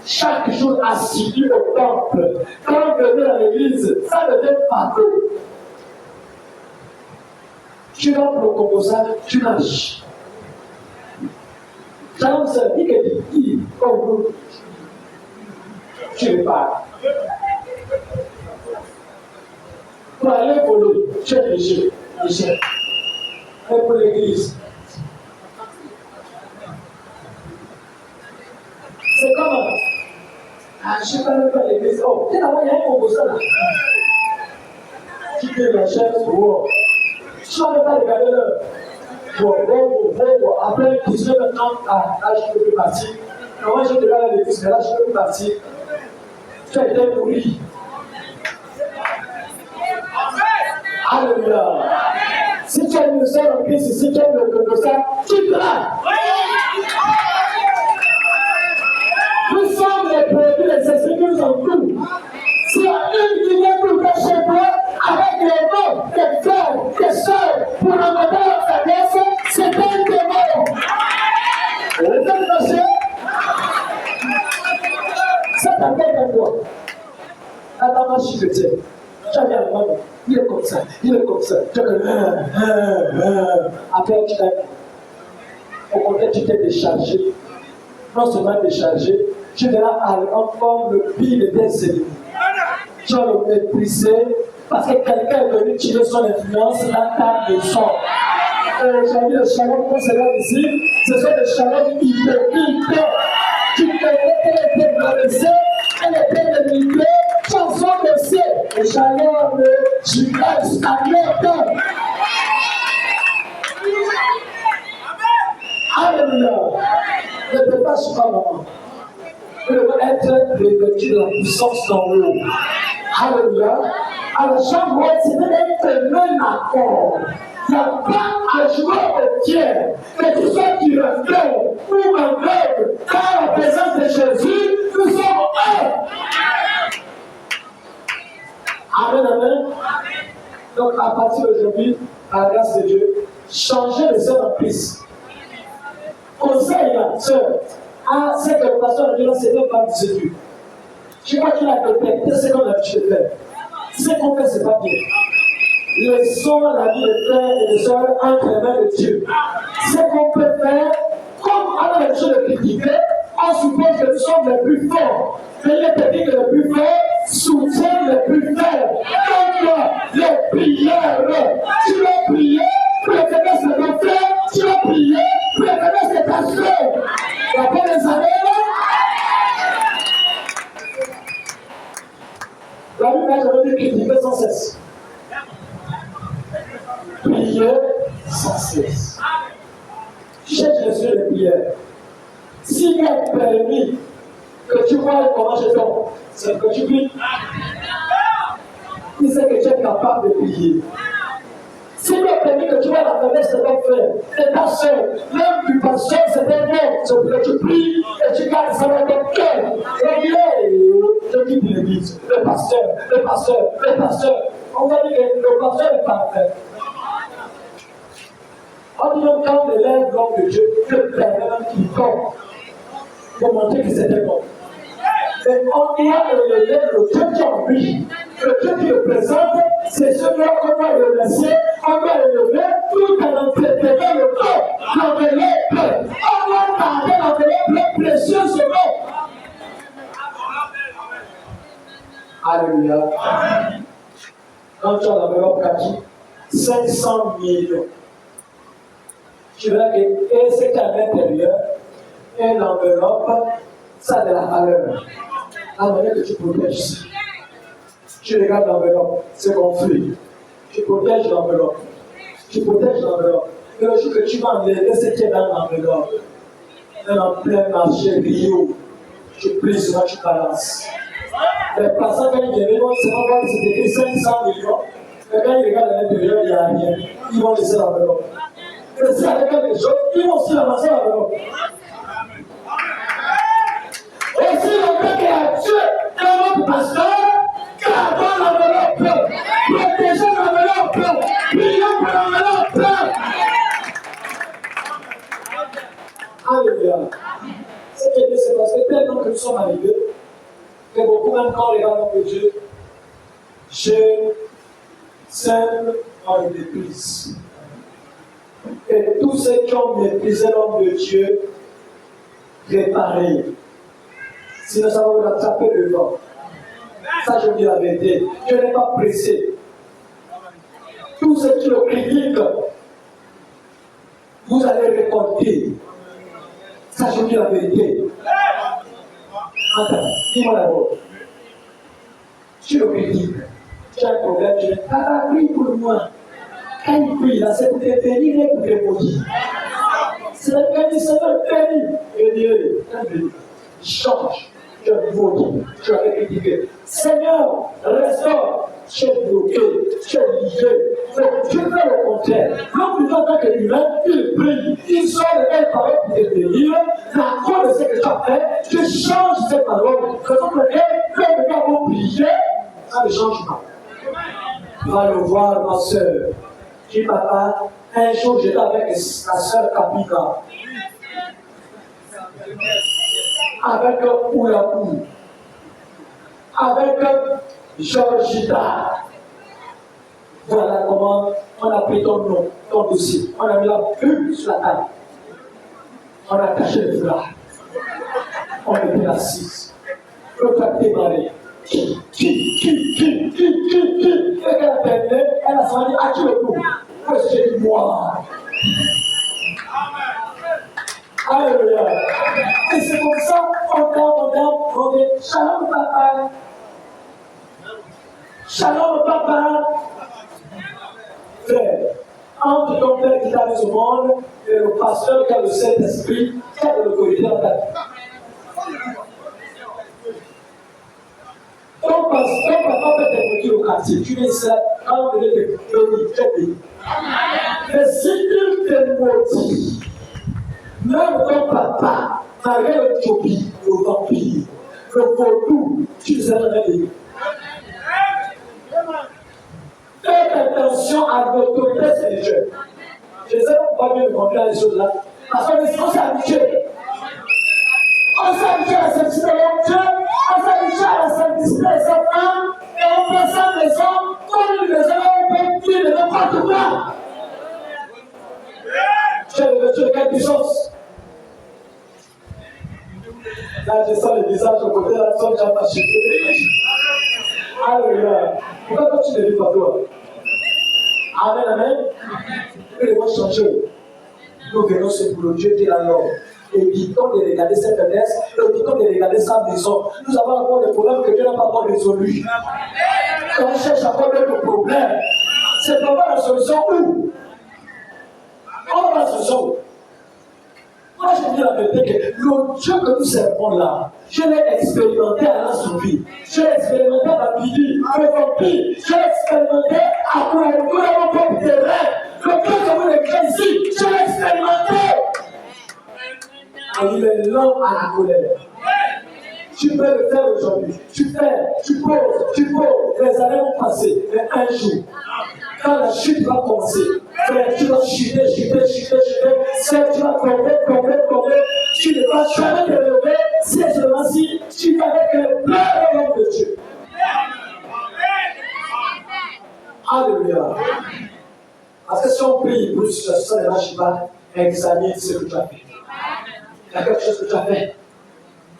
Speaker 1: Chaque jour assidus au temple. Quand on venait à l'église, ça devait partout. Tu vas pour le composant, tu nages. Shalom, ça dit que dit, comme vous, tu repars. Pour aller voler, tu es léger. mais pour l'église. C'est comme je ne suis pas même pas à l'église. Oh, il y a un composant là. Tu fais la chaise, wow. Je ne vais pas regarder l'heure. Bon. Après 19h30, là, je ne peux plus partir. Moi, je te à l'église, mais là, je ne peux plus partir. Tu as été nourri. Alléluia. Si tu as une sœur en Christ, si tu as une composant, tu te là. Nous sommes les produits des esprits que nous avons tous. S'il y a une qui vient nous faire chez toi avec les noms des frères, des sœurs, pour remonter leur faiblesse, c'est un démon. Vous êtes fâché? Ça t'appelle à toi. Attends, moi, je suis chrétien. Tu as dit à moi, il est comme ça, il est comme ça. Tu as dit, après, tu t'as dit. Au contraire, tu t'es déchargé. Non seulement déchargé, tu verras encore le pire de tes ennemis. Tu vas le mépriser parce que quelqu'un est venu tirer son influence dans ta maison. Aujourd'hui, les chaleurs qu'on se lève ici, ce sont des chaleurs hypocrites. Tu connais qu'elle était blessée, elle était dénigrée, chanson de ciel. Les chaleurs de Judas Iscariote. Alléluia. Ne te fâche pas, maman. Vous devez être revêtu de la puissance d'en haut. Alléluia. À la chambre haute, c'était un phénomène à corps. Il n'y a pas à jouer au pierre. Que tu sois qui reflète ou aveugle, car la présence de Jésus, nous sommes un. Amen, amen. Donc, à partir d'aujourd'hui, à la grâce de Dieu, changez les sœurs en Christ. Conseil la sœur. C'est que le pasteur a dit là, c'est même pas du Dieu. Je crois qu'il a détecté ce qu'on a l'habitude de faire. Ce qu'on fait, c'est pas bien. Laissons la vie de frères et de sœurs entre les mains de Dieu. Ce qu'on peut faire, comme on a l'habitude de critiquer, on suppose que nous sommes les plus forts. Mais il est dit que les plus forts soutiennent les plus faibles. Donc, les prières, tu vas prier pour les faiblesses de ton frère, tu vas prier pour les faiblesses de ta soeur. Après les années, la Bible a jamais dit critiquer sans cesse. Prier sans cesse. Cherche Jésus les prières. S'il est permis que tu vois comment je tombe, c'est que tu pries. Il sait que tu es capable de prier. S'il est permis que tu vois la faiblesse de ton frère, de ta soeur, même du pasteur, c'est un nom, c'est que tu pries et tu gardes ça dans ton cœur. Je quitte l'église, le pasteur. On va dire que le pasteur est parfait. On dit donc quand on élève l'homme de Dieu, le Père même qui tombe, pour montrer que c'est un homme. Mais on doit le Dieu qui en lui, le Dieu qui le présente, c'est celui-là qu'on doit le laisser, on doit le lever, tout en entretenant le corps, l'enveloppe. On doit garder l'enveloppe précieusement. Alléluia. Quand tu as l'enveloppe kaki, 500 millions. Tu verras que ce qu'il y a à l'intérieur et l'enveloppe, ça a de la valeur. La manière que tu protèges. Tu regardes l'enveloppe, c'est gonflé. Tu protèges l'enveloppe. Et le jour que tu vas enlever ce qui est dans l'enveloppe, même en plein marché, Rio, tu plies souvent, tu balances. Les passants, quand ils viennent, c'est pas voir que c'est écrit 500 millions. Mais quand ils regardent à l'intérieur, il n'y a rien. Ils vont laisser l'enveloppe. Et si avec quelque chose, ils vont aussi ramasser l'enveloppe. Et si l'enveloppe est à Dieu, comme notre pasteur, gardons l'enveloppe, protégeons l'enveloppe, prions pour l'enveloppe. Alléluia. Ce qui est dit, c'est parce que tellement que nous sommes arrivés, que beaucoup même quand on regarde notre Dieu, je sème en l'église. Et tous ceux qui ont méprisé l'homme de Dieu, réparez. Sinon, ça va vous attraper devant. Ça, je dis la vérité. Dieu n'est pas pressé. Tous ceux qui le critiquent, vous allez récolter. Ça, je vous dis la vérité. Attends, dis-moi d'abord. Tu le critiques. Tu as un problème, tu dis, ah, prie pour moi. Quand il prie, là, c'est pour te bénir et pour te maudire. C'est le béni, c'est le béni. Et Dieu, change. Tu as maudit, tu as critiqué. Seigneur, restaure. Tu es bloqué, tu es lié. Donc, Dieu fait le contraire. L'homme plutôt en tant qu'humain, il prie. Il sort de belles paroles pour te bénir. La cause de ce que tu as fait, tu changes ces paroles. Raison pour laquelle, comme nous avons prié, ça ne change pas. Va le voir, ma soeur. Dis, papa, un jour j'étais avec la soeur Kapika. Avec Oulakou. Avec Georgita. Voilà comment on a pris ton nom, ton dossier. On a mis la pub sur la table. On a caché les fleurs. On était assis. L'autre a démarré. Qui? Et quand elle a terminé, elle a sorti à qui le coup? Parce que j'ai dit moi. Alléluia. Et c'est comme ça, on dit Shalom papa. Shalom papa. Frère, entre ton père qui t'a mis au monde et le pasteur qui a le Saint-Esprit, qui a de l'autorité dans ta vie. Ton papa peut t'écouter au quartier, tu es ça, quand on est béni, tu es béni. Mais si il te maudit, même ton papa, malgré le Tchopi, le vampire, le vaudou, tu ne seras jamais béni. Faites attention à l'autorité spirituelle. Je ne sais pas pourquoi bien comprendre les choses là. Parce qu'on s'est habitué. On s'est habitué à la simplicité de Dieu, on s'est habitué à la simplicité de ses femmes, et on peut ça maison, comme une maison, on peut dire de n'importe quoi. Tu es revêtu de quelle puissance? Là, je sens le visage au côté de la personne qui a pas chuté. Alléluia. Pourquoi toi tu ne vis pas toi? Amen, amen. Que les voix changent. Nous venons ce pour le Dieu de la norme. Évitons de regarder cette faiblesse, évitons de regarder sa maison. Nous avons encore des problèmes que Dieu n'a pas encore résolus. On cherche encore d'autres problèmes. C'est pour avoir la solution où? On va la solution. Moi, je dis la vérité que le Dieu que nous servons là, je l'ai expérimenté à la survie. Je l'ai expérimenté à la Bibi, à l'Éthiopie. Je l'ai expérimenté à Kouakou, dans mon propre terrain. Le Dieu que vous l'écrivez ici, je l'ai expérimenté. Il est lent à la colère. Tu peux le faire aujourd'hui. Tu poses. Les années vont passer. Mais un jour, quand la chute va commencer, frère, tu vas chuter. Frère, tu vas tomber. Tu ne vas jamais te lever. C'est seulement si tu vas avec le plein de l'homme de Dieu. Alléluia. Parce que si on prie pour une situation, ne marche pas, examine ce que tu as fait. Il y a quelque chose que tu as fait.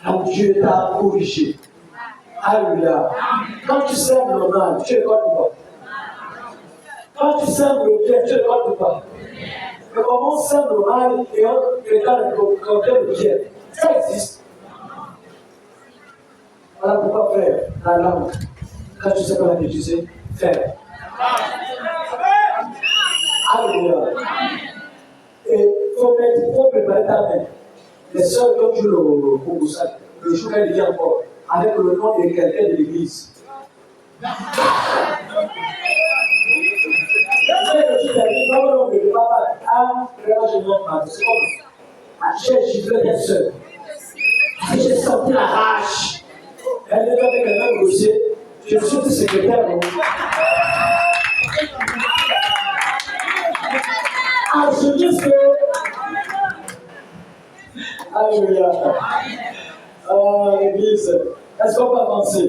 Speaker 1: Donc Dieu t'a corrigé. Alléluia. Quand tu sèmes le mal, tu récoltes quoi? Quand tu sèmes le bien, tu récoltes quoi? Mais comment on sème le mal et on récolte le bien? Ça existe. Voilà pourquoi faire la langue. Quand tu sais comment l'utiliser, faire. Alléluia. Et il faut préparer ta main. Les sœurs qui ont joué le Kougoussal, le jour qu'elle vient encore, avec le nom de quelqu'un de l'église. J'ai giflé des sœurs. J'ai senti la rage. Elle est avec le même dossier. Je suis le secrétaire. Ah, je dis que. Alléluia. L'église, est-ce qu'on peut avancer?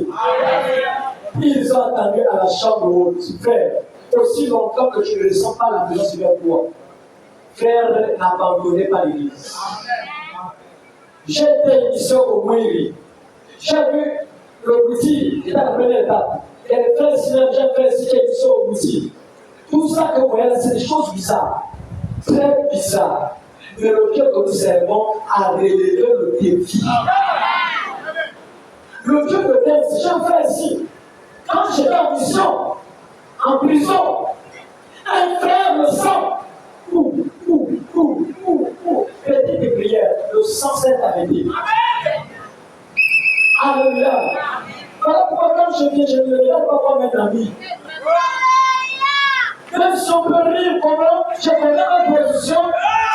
Speaker 1: Ils ont attendu à la chambre haute. Frère, aussi longtemps que tu ne ressens pas la présence de toi, frère, n'abandonnez pas l'église. J'ai été une mission au Mouiri. J'ai vu le Bouti, qui est à la première étape. Et le frère Sylvain, j'ai fait une mission au Bouti. Tout ça que vous voyez là, c'est des choses bizarres. très bizarre. Mais le Dieu que nous servons a relevé le défi. Le Dieu de Dieu, si j'en fais ici, quand j'étais en mission, en prison, un frère me sent, petite prière, le sang s'est arrêté. Alléluia. Voilà pourquoi quand je viens, je ne regarde pas comme un ami. Même si on peut rire comment, je connais ma position,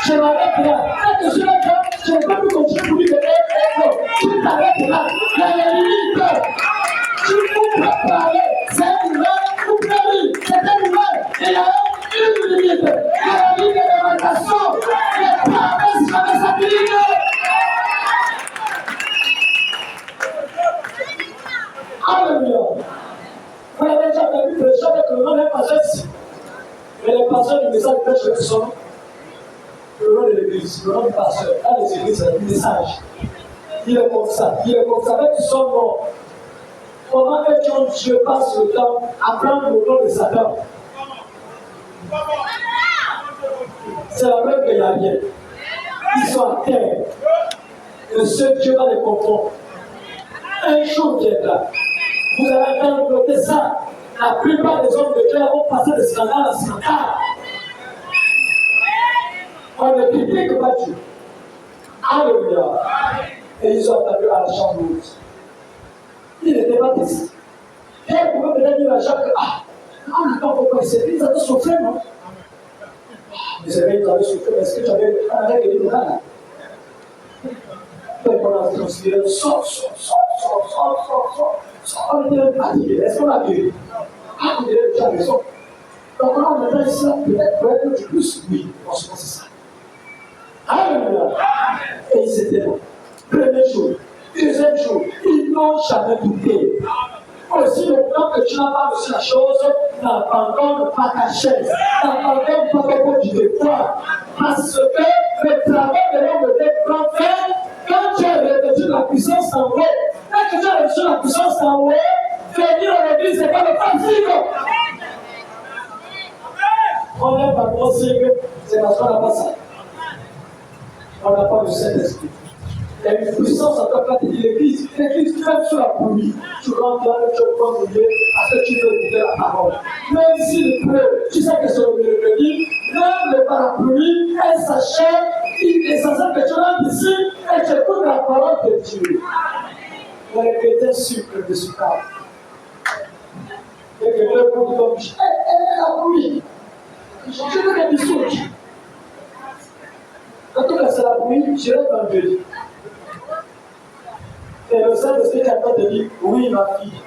Speaker 1: je m'arrête là. Quand je suis là, je ne peux plus continuer pour dire que tu t'arrêtes là. Il y a des limites. Tu peux pas parler. C'est un humain, vous pouvez rire. C'est un humain. Il y a une limite. Il y a la limite de démarcation. Les promesses jamais s'appliquent. Alléluia. Vous avez déjà vu que les gens avec le nom d'un pasteur ici. Mais les pasteurs du message de Pêche sont le nom de l'église, le nom du pasteur. Dans les églises, c'est le message. Il est comme ça. Avec son nom. Comment est-ce que Dieu passe le temps à prendre le nom de Satan? C'est la preuve qu'il n'y a rien. Ils sont à terre. Le seul Dieu va les confondre. Un jour viendra. Vous allez interpréter ça. La plupart des hommes de Dieu vont passer de scandale à scandale. On ne critique pas Dieu. Alléluia. Et ils ont attendu à la chambre haute. Il n'était pas testé. Et ils pouvaient peut-être dire à Jacques, on attend pourquoi il s'est dit, ils avaient souffert, non? Ils avaient souffert, mais est-ce que tu avais gagné le mal? Donc on a considéré, sort. On était même fatigué. Est-ce qu'on a guéri? On dirait que tu as raison. Donc là, on est ici, peut-être pour être du plus. Oui, franchement, c'est ça. Alléluia. Et ils étaient là. Premier jour, deuxième jour, ils n'ont jamais douté. Aussi longtemps que tu n'as pas reçu la chose, n'abandonne pas ta chaise. N'abandonne pas ton pot du devoir. Parce que le travail de l'homme de Dieu prend fin quand tu as revêtu la puissance en haut. Quand tu as reçu la puissance en haut, venir à l'église, ce n'est pas le facile. On n'est pas possible, c'est parce qu'on n'a pas ça. On n'a pas le Saint-Esprit. Il y a une puissance en toi quand tu dis l'église. L'église, tu es sur la pluie. Tu rentres là, tu prends le Dieu parce que tu veux écouter la parole. Même s'il pleut, tu sais que c'est le mercredi, même le parapluie, elle s'achève, il est censé que tu rentres ici et tu écoutes la parole de Dieu. On est pété sucre de sucre. Et que le coup de ton biche, la pluie. Je veux des bisous. En tout cas, c'est la pluie, je reste dans le jeudi. Et le Saint-Esprit est en train de dire, oui, ma fille.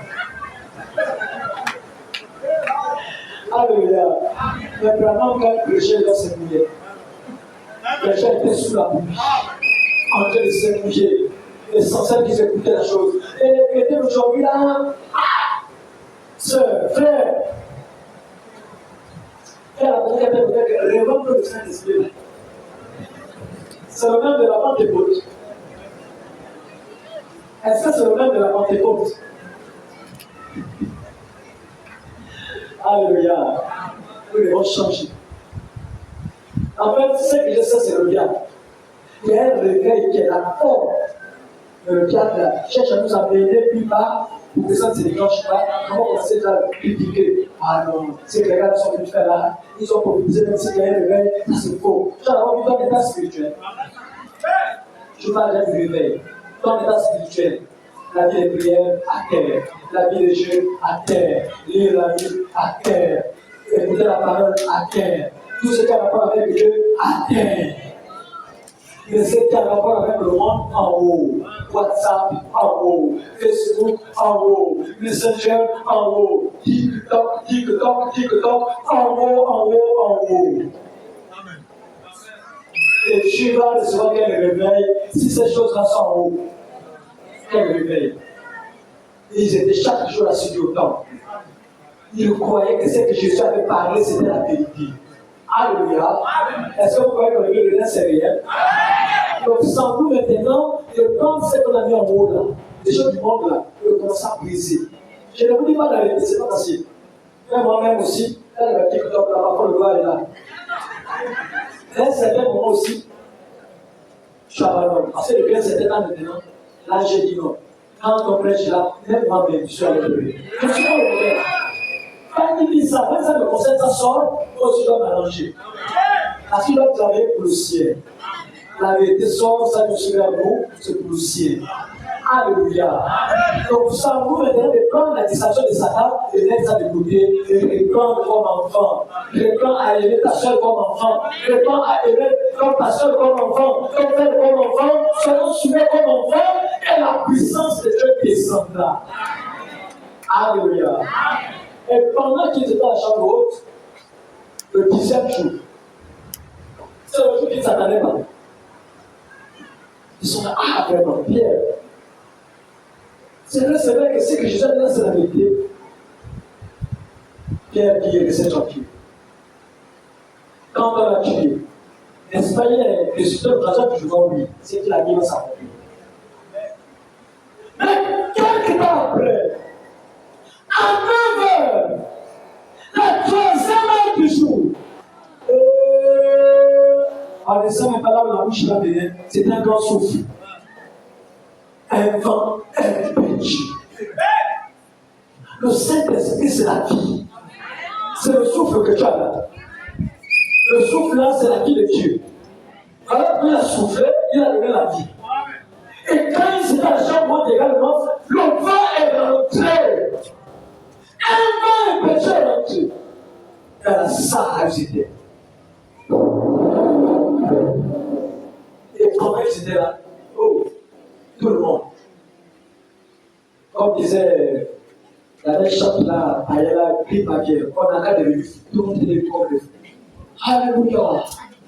Speaker 1: Alléluia. Mais vraiment, quand il prêchait, il s'est mouillé. Les gens étaient sous la pluie, en train de se mouiller. Les sensibles qui écoutaient la chose. Et les chrétiens aujourd'hui, là, sœur, frère, et la première peut-être révèle le Saint-Esprit. C'est le même de la Pentecôte. Est-ce que c'est le même de la Pentecôte? Alléluia. Nous devons changer. En fait, ce que je sais, c'est le diable. Il y a un réveil qui est là fort. Mais le diable cherche à nous amener plus bas pour que ça ne se déclenche pas. Comment on sait déjà critiquer? Ah non, ces gars sont venus faire là. Ils ont prophétisé même s'il y a un réveil, ça c'est faux. Tu as d'abord vu ton état spirituel. Je parle d'un réveil. Ton état spirituel. La vie de prière à terre, la vie de jeu à terre, lire la Bible à terre, écouter la parole à terre, tout ce qui a rapport avec Dieu à terre. Mais ce qui a rapport avec le monde en haut, WhatsApp en haut, Facebook en haut, Messenger en haut, TikTok en haut. Et tu vas recevoir quel réveil si ces choses-là sont en haut. Quel réveil. Ils étaient chaque jour assis au temple. Ils croyaient que ce que Jésus avait parlé, c'était la vérité. Alléluia. Est-ce que vous croyez que le Dieu de l'un, c'est réel? Donc, sans vous maintenant, de prendre ce qu'on a mis en haut là, les choses du monde là, de commencer à briser. Je ne vous dis pas la vérité, c'est pas facile. Mais moi-même aussi, elle va TikTok là, parfois le gars est là. À un certain moment aussi, je suis abandonné. Parce que depuis un certain temps maintenant, là j'ai dit non. Quand on prêche là, même moi-même, je suis allé pleurer. Je suis pas au problème. Quand il dit ça, quand ça me concerne, ça sort, moi aussi je dois m'arranger. Parce qu'il doit travailler pour le ciel. La vérité sort, ça me suit à vous, c'est pour le ciel. Alléluia. Donc ça vous maintenant de prendre la distraction de Satan et de mettre ça de côté, de reprendre comme enfant, reprendre à aimer ta soeur comme enfant, reprendre à aimer comme ta soeur comme enfant, ton frère comme enfant, soyons soumis comme enfant, et la puissance de Dieu descendra. Alléluia. Et pendant qu'ils étaient à la chambre haute, le 10e jour, c'est le jour qu'ils ne s'attendaient pas. Ils sont là, ah vraiment, Pierre. C'est vrai que ce que Jésus a dit là, c'est la vérité. Pierre dit, restez tranquille. Quand on l'a tué, n'est-ce pas, il y a des résultats de raison que je vois oui, c'est qu'il a mis dans sa vie. Mais quelques temps après, à 9h, la 3e heure du jour, en laissant même pas là où la bouche va venir, c'est un grand souffle. Un vent impétueux. Le Saint-Esprit, c'est la vie. C'est le souffle que tu as là. Le souffle là, c'est la vie de Dieu. Alors qu'il a soufflé, il a donné la vie. Et quand il s'est à la chambre également, le vent est rentré. Un vent impétueux est rentré. Dans la salle où ils étaient. Et comment ils étaient là? Oh, tout le monde. Comme disait la belle chante là, Ayala, Gripavier, on a qu'à devenir fou. Tout le monde est devenu comme le fou. Alléluia.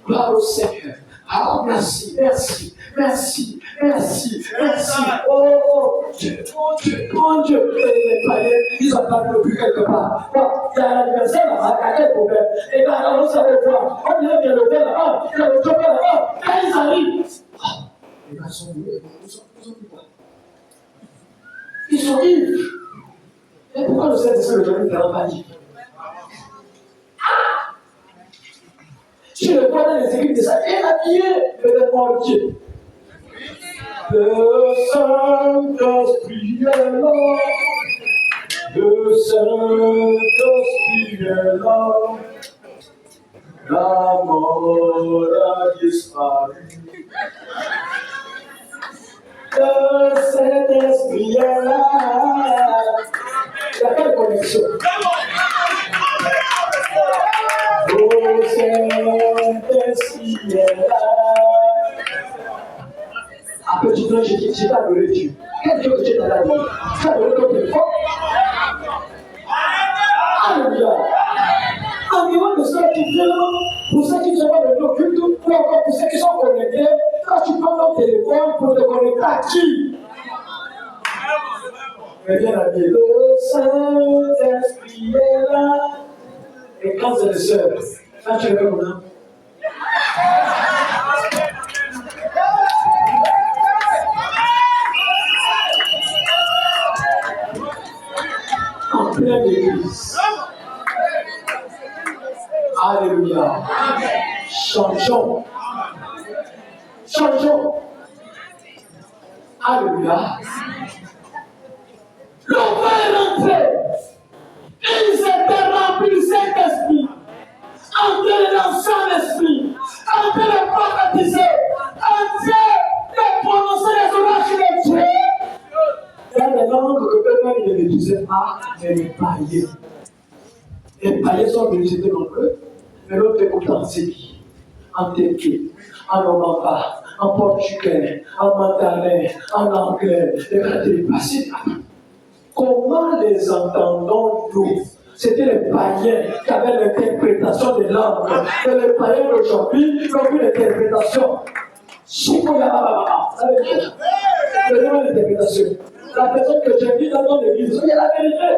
Speaker 1: Gloire au Seigneur. Ah, merci, merci, merci, merci, merci. Oh Dieu, oh Dieu, oh Dieu. Les païens, ils ont pas le plus quelque part. Il y a l'anniversaire là-bas, il y a quel problème? Et là, on savait quoi? On dirait qu'il y a le père là-bas, il y a le job là-bas. Quand ils arrivent, les gars sont venus, ils sont quoi? Ils sont ivres. Et pourquoi le Saint-Esprit ne rend pas ivre? Tu le vois dans les églises de ça, et habillé de mon Dieu. Le Saint-Esprit est là. Le Saint-Esprit est là. La mort a disparu. Le Saint-Esprit est là. Il y a quelle connexion? Le Saint-Esprit est là. À petit peu, j'ai adoré Dieu. Quel Dieu que tu as adoré? Tu as adoré ton téléphone? Alléluia. En niveau de ceux qui viennent, pour ceux qui ne sont pas venus au culte, ou encore pour ceux qui sont connectés, quand tu prends ton téléphone pour te connecter à qui? Mais bien habillé. Le Saint-Esprit est là. Et quand c'est le seul, quand tu le fais comment? En pleine église. Alléluia. Changeons. Changeons. Alléluia. Le vent est rentré. Ils étaient remplis du Saint-Esprit. Entrés dans son esprit. Entrés de prophétiser. Entrés de prononcer les orages de Dieu. Il y a des langues que eux-mêmes ne maîtrisaient pas, mais les païens. Les païens sont venus, c'était nombreux, mais l'autre écoutait en série, en tété, en omamba, en portugais, en mandarin, en anglais, les gars étaient déplacés. Comment les entendons-nous? C'était les païens qui avaient l'interprétation des langues. Et les païens d'aujourd'hui ont eu l'interprétation. Chikoyababa. Donnez-moi l'interprétation. La personne que j'ai vue dans ton église, il y a la vérité.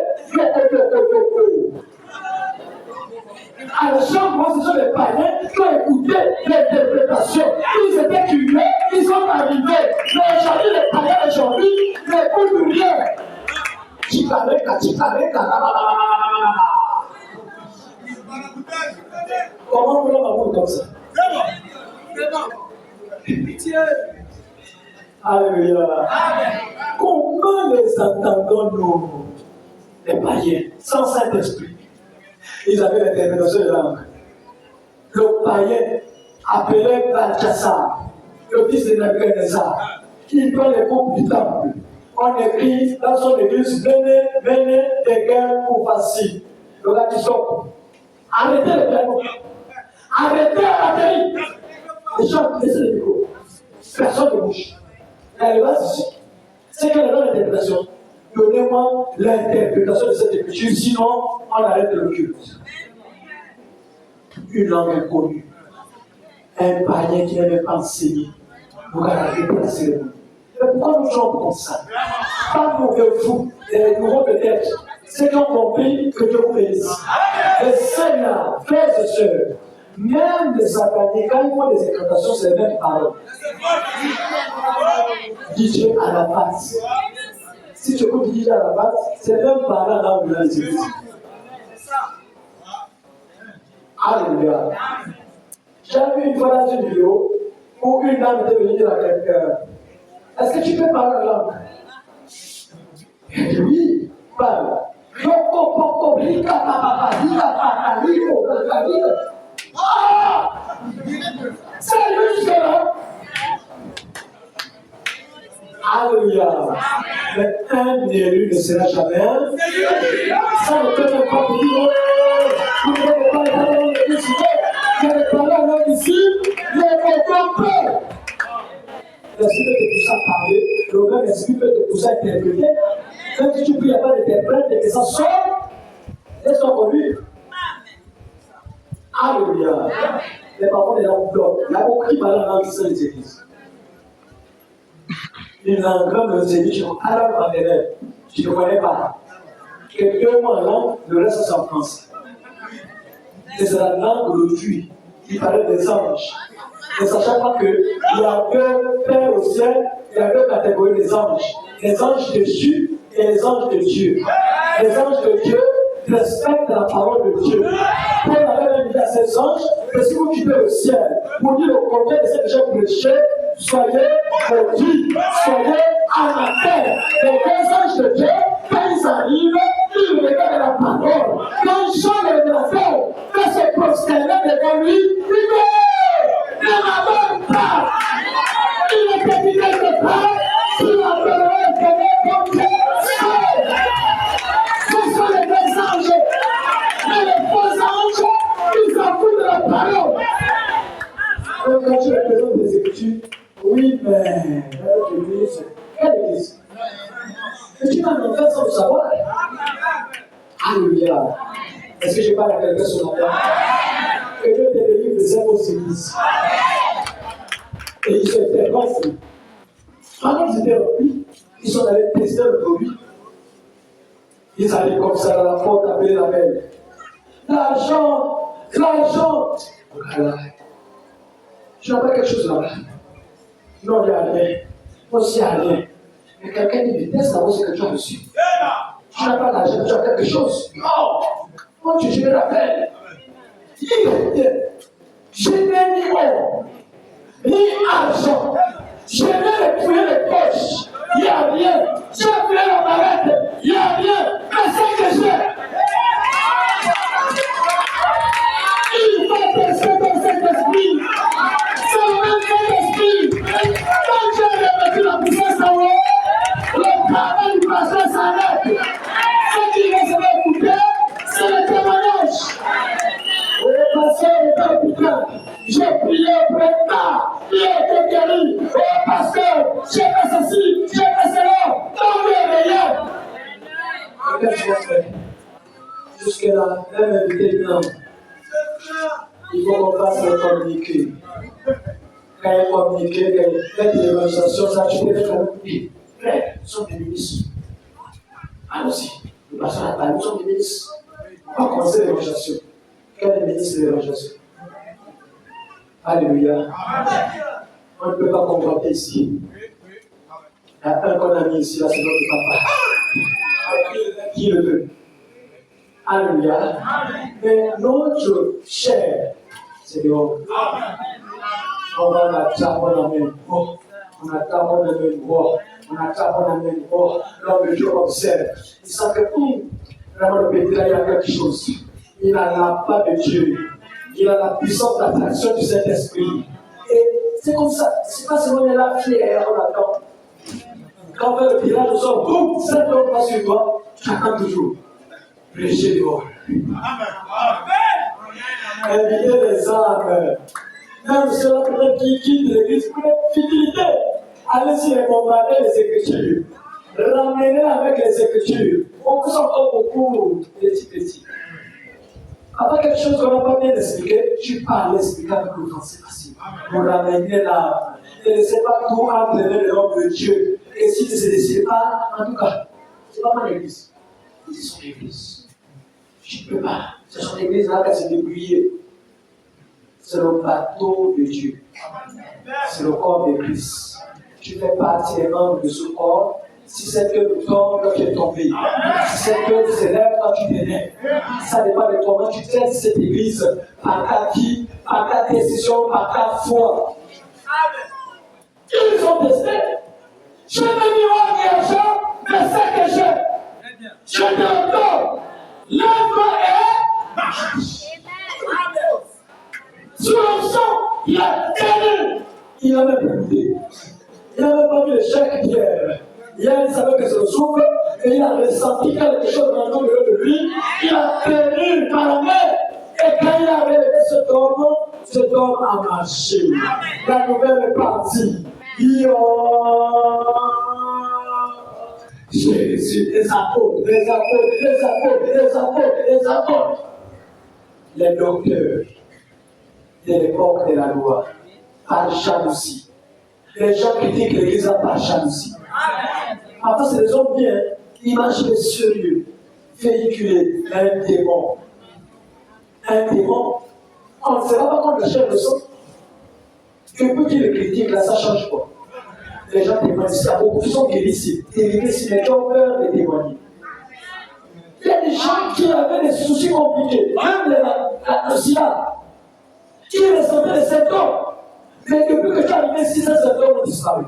Speaker 1: À la chambre, moi, ce sont les païens qui ont écouté l'interprétation. Ils étaient curieux, ils sont arrivés. Mais aujourd'hui, les païens d'aujourd'hui n'écoutent rien. Comment on peut l'amour comme ça? Alléluia. Comment les entendons-nous, les païens, sans Saint-Esprit? Ils avaient l'interprétation de langue. Le païen appelé Balthasar, le fils de Nebuchadnezzar, qui prend les coupes du temple. On écrit dans son église, venez, tekel ou facile. Le gars qui sort. Arrêtez le piano. Arrêtez la batterie. Les gens, laissez le micro. Personne ne bouge. Elle va ici. C'est quelle est l'interprétation? Donnez-moi l'interprétation de cette écriture, sinon on arrête le culte. Une langue inconnue. Un païen qui n'avait pas enseigné. Vous regardez la cérémonie. Mais pourquoi nous chantons comme ça? Pas nous de vous, les nouveaux peut-être. Ceux qui ont compris que Dieu vous bénisse. Les Seigneurs, frères et sœurs, même les sataniques, quand ils font des incantations, c'est les mêmes paroles. DJ à la base. Si tu écoutes DJ à la base, c'est les mêmes paroles là où il a les églises. Alléluia. J'ai vu une fois dans une vidéo où une dame était venue dire à quelqu'un, est-ce que tu peux parler la langue? Elle dit oui, parle. Yoko, poko, lika, papa, lika, papa, liko, lika, lika. Ah! C'est lui là. Alléluia. Mais un élu ne sera jamais. Ça ne peut même pas dire. Vous ne pouvez pas parler dans l'église. Vous ne parler à l'homme ici. Le comprend. L'esprit peut te pousser à parler. Le même esprit peut te pousser à interpréter. Même si tu pries, il n'y a pas d'interprète et que ça sort, laisse-toi conduire. Alléluia. Mais par contre, il y a un bloc. Il y a beaucoup qui parlent en langue qui sont les églises. Une langue comme le Seigneur, tu dis, alors en élève, tu ne connais pas. Que 2 mois en langue, le reste c'est en français. Et c'est la langue de Dieu qui parlait des anges. Ne sachant pas qu'il y a 2 pères au ciel, il y a 2 catégories des anges. Les anges de Dieu et les anges de Dieu. Les anges de Dieu respectent la parole de Dieu. Paul avait même dit à ces anges que si vous quittez le ciel pour dire le contraire de ce que j'ai prêché, soyez maudits, soyez anathèmes. Les 2 anges de Dieu, quand ils arrivent, ils regardent la parole. Quand Jean le révélateur va se prosterner devant lui, il ne m'abandonne pas. Il ne te quelque part, tu m'appelleras comme Dieu. Ce sont les 2 anges. Mais les faux anges, ils s'en foutent de la parole. Donc quand tu représentes des Écritures, oui, mais l'église, quelle église? Mais tu m'as montré sans le savoir. Alléluia. Est-ce que je parle à quelqu'un ce matin? Que Dieu te délivre de ces fausses églises. Et ils se étaient remplis. Pendant qu'ils étaient remplis, ils sont allés tester le produit. Ils allaient comme ça dans la porte appeler la belle. L'argent, l'argent. Voilà. Tu n'as pas quelque chose là-bas? Non, il n'y a rien. Moi aussi, il n'y a rien. Mais quelqu'un dit, mais teste d'abord ce que tu as reçu. Tu n'as pas d'argent, tu as quelque chose. Non. Moi, je me rappelle. Je n'ai ni or, ni argent. Je n'ai fouillé les poches. Il n'y a rien. J'ai fouillé la mallette. Il n'y a rien. Mais c'est que j'ai. Il faut tester dans cet esprit. C'est le même Saint-Esprit. Quand Dieu a remettu la puissance en haut, le travail du pasteur s'arrête. Ce qui va se écouter, c'est le témoignage. Le pasteur est hôpital. J'ai prié auprès de toi. Il a été guéri. Oh pasteur, j'ai fait ceci, j'ai fait cela. Ton Dieu est meilleur. Qu'est-ce qu'on fait? Jusque-là, même invité blanc. Il faut qu'on fasse le communiquer. Quand il communique, quand il fait de l'évangélisation, ça tu peux être communiqué. Frère, nous sommes des ministres. Allons-y. Le pasteur n'a pas, nous sommes des ministres. On va commencer l'évangélisation. Quel est le ministre de l'évangélisation? Alléluia. On ne peut pas comprendre ici. Il y a un qu'on a mis ici, là, c'est notre papa. Qui le veut? Alléluia. Mais notre chair, c'est dehors. On a amen. On attend mon amen. On attend mon amen. L'homme de Dieu observe. Il sent que vraiment le petit là, il y a quelque chose. Il n'a pas de Dieu. Il a la puissance d'attraction du Saint-Esprit. Et c'est comme ça. C'est pas seulement il est là fier, on attend. Quand on fait le tirage au sort, boum, 5 hommes passent sur toi, tu attends toujours. Prêchez dehors. Invitez les âmes. Même ceux-là peut-être qui quittent l'église pour être fidélité. Allez-y les bombarder les Écritures. Ramenez avec les Écritures. On vous encore beaucoup petits. Avant quelque chose qu'on n'a pas bien expliqué, tu parles expliquer avec le français facile. Pour ramener l'âme. Ne laissez pas tout entraîner l'homme de Dieu. Et si tu ne se décides pas, en tout cas, c'est pas mon église. C'est son église. Je ne peux pas. C'est son église là qui s'est débrouillée. C'est le bateau de Dieu. C'est le corps de Christ. Tu fais partie des membres de ce corps. Si cette queue tombe, quand tu es tombé. Si cette queue se lève, quand tu es né. Ça dépend de comment tu traites cette église. Par ta vie, par ta décision, par ta foi. Ils ont testé. Je ne dis pas l'argent, mais c'est que j'ai. Je te donne. Lève-toi et marche. Sur le sang, il a gagné. Il n'a même pas écouté. Il n'a même pas vu le chèque d'hier. Hier, il savait que c'est le souffle, et il a ressenti quelque chose dans le de lui. Il a tenu par la main. Et quand il a relevé cet homme a marché. La nouvelle est partie. Jésus, les apôtres. Les docteurs de l'époque de la loi, par jalousie. Les gens critiquent l'église par jalousie. Après, c'est des hommes bien, imaginez sérieux, véhiculer un démon. On ne sera pas contre la chair de sang. Que peut qu'il le critique là, ça ne change pas. Les gens témoignent, il y a beaucoup qui sont guéris ici. Guéris ici, mais qui ont peur de témoigner. Il y a des gens qui avaient des soucis compliqués, même le sida, qui ressentaient des symptômes. Mais depuis que tu es arrivé ici, ces symptômes ont disparu.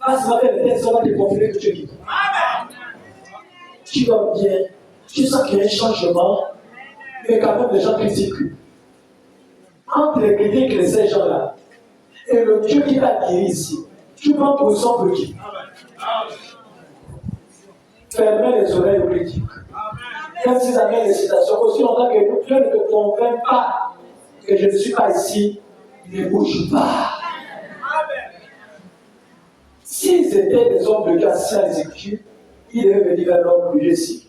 Speaker 1: Parce que les personnes vont te confirmer que tu es guéri. Tu vas bien, tu sens qu'il y a un changement, mais quand même les gens critiquent. Entre les critiques et ces gens-là, et le Dieu qui t'a guéri ici, tu prends position pour qui? Fermez les oreilles aux critiques. Même si ça met des citations, aussi longtemps que Dieu ne te convainc pas que je ne suis pas ici, ne bouge pas. S'ils étaient des hommes de Dieu assis à l'exécution, ils devaient venir vers l'homme de Dieu ici.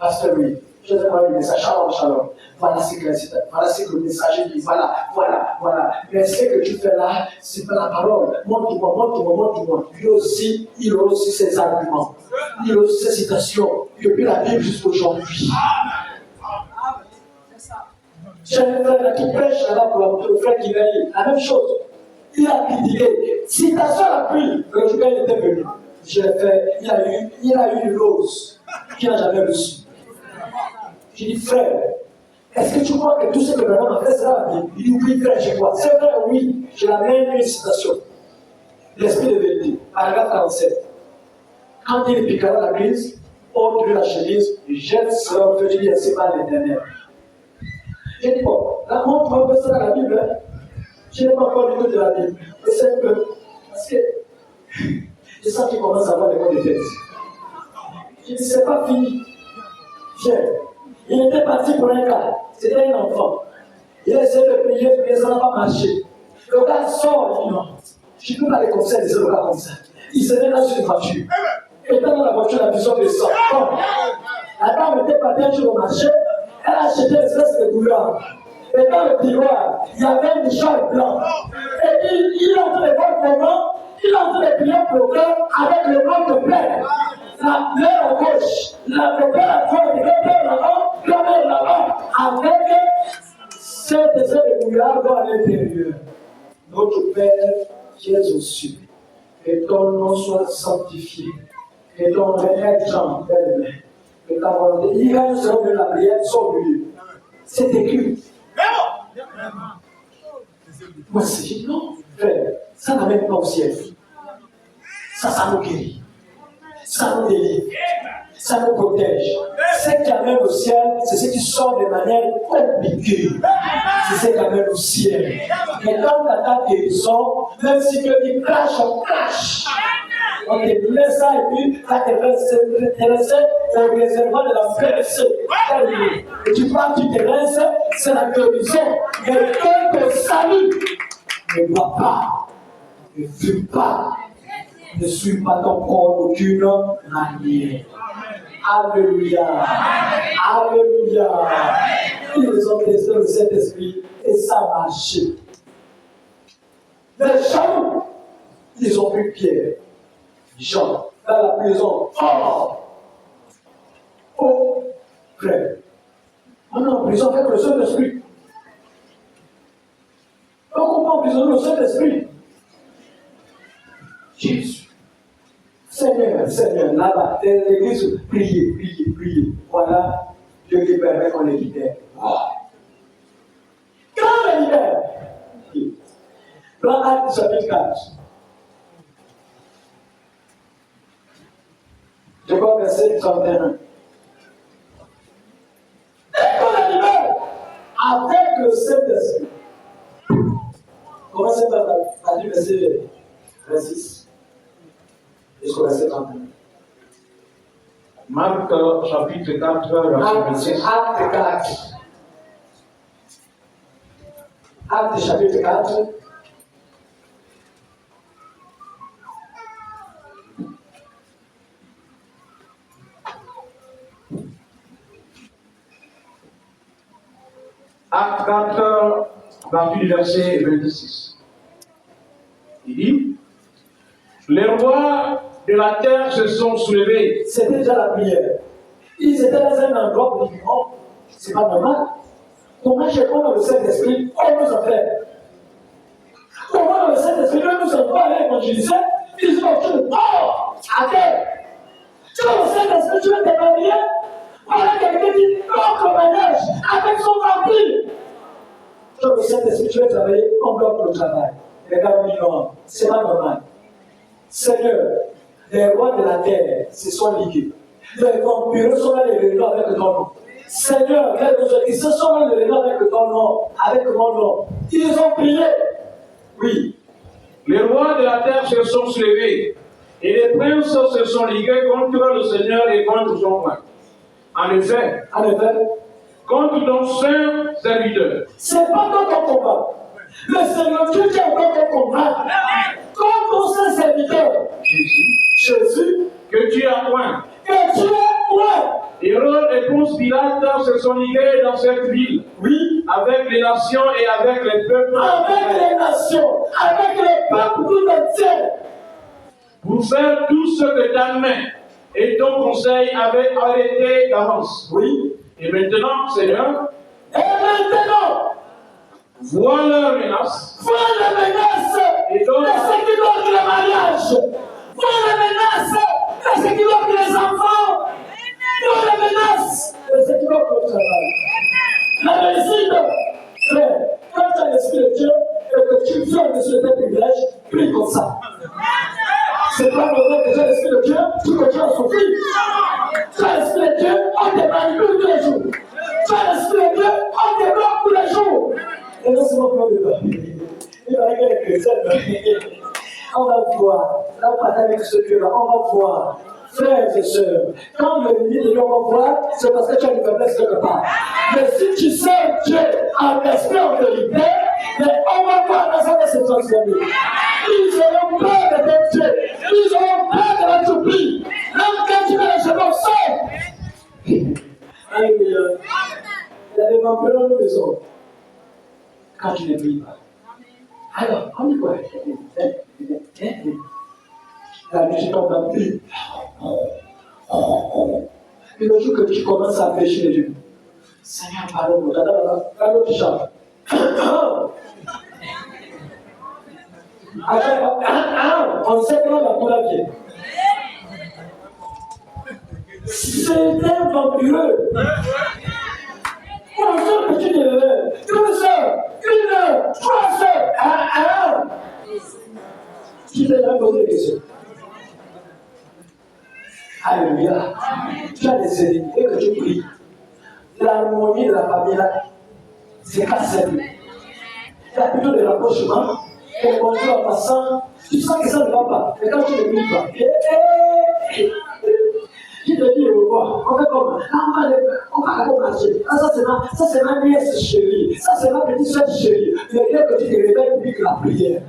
Speaker 1: Pasteur, oui, je vais voir le message. Shalom. Voilà ce que le messager dit. Voilà. Mais ce que tu fais là, c'est pas la parole. Montre-moi. Lui aussi, il a aussi ses arguments. Il a aussi ses citations. Depuis la Bible jusqu'à aujourd'hui. J'ai un frère qui prêche là-bas pour le frère qui veille. La même chose. Il a critiqué. Citation à l'appui. Le jour il était venu. Je l'ai fait. Il a eu une rose qu'il n'a jamais reçue. J'ai dit, frère, est-ce que tu crois que tout ce que Branham a fait, c'est la Bible? Il dit, oui, frère, je crois. C'est vrai, oui. Je la mets une citation. L'esprit de vérité, paragraphe 47. Quand il piquera la crise, ôte-lui la chemise, jette son feu, dit, c'est pas l'éternel. J'ai dit, bon, là, montre-moi un peu ça dans la Bible. Hein. Je n'ai pas encore lu de la Bible. Mais c'est un peu. Parce que je sens qu'il commence à avoir des mots de tête. J'ai dit, c'est pas fini. Viens. Il était parti pour un gars. C'était un enfant. Il a essayé de prier, ça n'a pas marché. Le gars sort, il dit non. Je ne peux pas les conseils de ce gars comme ça. Il se met dans une voiture. Et dans la voiture, la vision descend. Bon. La dame était partie un jour au marché. Elle a acheté une espèce de bouillon. Et dans le tiroir, il y avait un nichon blanc. Et il est en train de voir comment, il est en train de prier pour le cœur avec le ventre plein. La main à gauche, la paupière à droite, le cœur là-bas, le main là-bas, avec cet essai de bouillard à l'intérieur. Notre Père qui es aux cieux, que ton nom soit sanctifié, que ton règne est grand, que ta volonté. Il va nous servir de la prière sans oublier. C'est écrit. Moi, c'est non, frère, ça n'amène pas au ciel. Ça nous guérit. Ça nous délivre. Ça nous protège. Ce qui amène au ciel, c'est ce qui sort de manière compliquée. C'est ce qui amène au ciel. Mais quand on attend guérison, même si Dieu dit crash, on crash. On te met ça et puis ça te rince au réservoir de la PSC. Et tu pars, tu te rinces, c'est la guérison. Mais quand ton salut ne bois pas, ne fume pas, ne suis pas ton corps d'aucune manière. Alléluia. Alléluia. Ils ont testé le Saint-Esprit et ça a marché. Les gens, ils ont pris Pierre, Jean, dans la prison. Oh, frère. On est en prison avec le Saint-Esprit. On peut emprisonner le Saint-Esprit. Jésus. Seigneur, Seigneur, là-bas, l'église, priez, priez, priez. Voilà, Dieu qui permet qu'on les libère. Quand on les libère, dans Actes chapitre 4, je crois verset 31. Dès qu'on les libère, avec le Saint-Esprit, commencez par dire verset 26. Jusqu'au verset 31.
Speaker 2: Marc chapitre 4, verset 26.
Speaker 1: Acte 4. Acte chapitre 4.
Speaker 2: Acte 4, partir du verset 26. Il dit, les rois de la terre se sont soulevés.
Speaker 1: C'était déjà la prière. Ils étaient dans un endroit où ils disent, oh, c'est pas normal. Comment j'ai pas dans le Saint-Esprit, on nous a fait. Comment dans le Saint-Esprit, nous sommes pas allés évangéliser, ils ont dit, oh, à terre. Tu vois le Saint-Esprit, tu veux te marier. Voilà quelqu'un qui bloque le mariage avec son vampire. Tu vois le Saint-Esprit, tu veux travailler, on bloque le travail. Regarde, non, c'est pas normal. Seigneur, les rois de la terre se sont ligués. Les vampires sont là les réunions avec ton nom. Seigneur, ils se sont là les réunions avec ton nom, avec mon nom. Ils ont prié. Oui.
Speaker 2: Les rois de la terre se sont soulevés et les princes se sont ligués contre le Seigneur et contre son roi. En effet, contre ton saint serviteur.
Speaker 1: C'est pas ton combat. Le Seigneur Dieu qui a encore ton combat. Contre ton saint serviteur. Jésus.
Speaker 2: Que tu as point.
Speaker 1: Que tu as point.
Speaker 2: Hérode et Ponce Pilate se sont ligués dans cette ville.
Speaker 1: Oui.
Speaker 2: Avec les nations et avec les peuples.
Speaker 1: Avec les nations, avec les peuples tout entiers.
Speaker 2: Pour faire tout ce que ta main et ton conseil avaient arrêté d'avance.
Speaker 1: Oui.
Speaker 2: Et maintenant, Seigneur.
Speaker 1: Et maintenant.
Speaker 2: Vois leurs menaces.
Speaker 1: Vois les menaces.
Speaker 2: Et donc.
Speaker 1: De ceux qui bloquent le mariage. Vois les menaces. De ceux qui bloquent les enfants. Vois les menaces. De ceux qui bloquent le travail. La médecine. Frère, quand tu as l'esprit de Dieu et que tu viens de ce privilège, prie comme ça. C'est pas normal que tu as l'esprit de Dieu, tu continues à souffrir. Tu as l'esprit de Dieu, on te manipule tous les jours. Tu as l'esprit de Dieu, on te bloque tous les jours. Et non seulement pour le débat. Il va y avoir les chrétiens. On va voir. Là, on partage avec ce Dieu-là. On va voir. Frères et sœurs, quand le limite de Dieu va voir, c'est parce que tu as une faiblesse quelque part. Mais si tu sais Dieu en esprit, en vérité, mais on va voir dans ça de se transformer. Ils auront peur de ton Dieu. Ils auront peur de la toupie. Même quand tu mets les genoux au sol. Alléluia. Il y a des vampires dans nos maisons. Quand tu ne pries pas. Alors, on dit quoi? La nuit, tombe dans le puits. Et le jour que tu commences à pécher, Dieu, Seigneur, pardonne-moi. Dans l'autre chambre. On sait comment la couleur vient. C'est un vampireux. On sait que tu es 2 heures, 1 heure, 3 heures. Alléluia. Tu as des ennemis et que tu pries. L'harmonie de la famille, c'est pas simple. Il y a plutôt de rapprochement. Et quand tu vas passant, tu sens que ça ne va pas. Mais quand tu ne pries pas, qui te dit au revoir, on fait comme, on va marcher. Ça c'est ma nièce chérie, ça c'est ma petite soeur chérie. Il y a que tu te réveilles pour dire que la prière.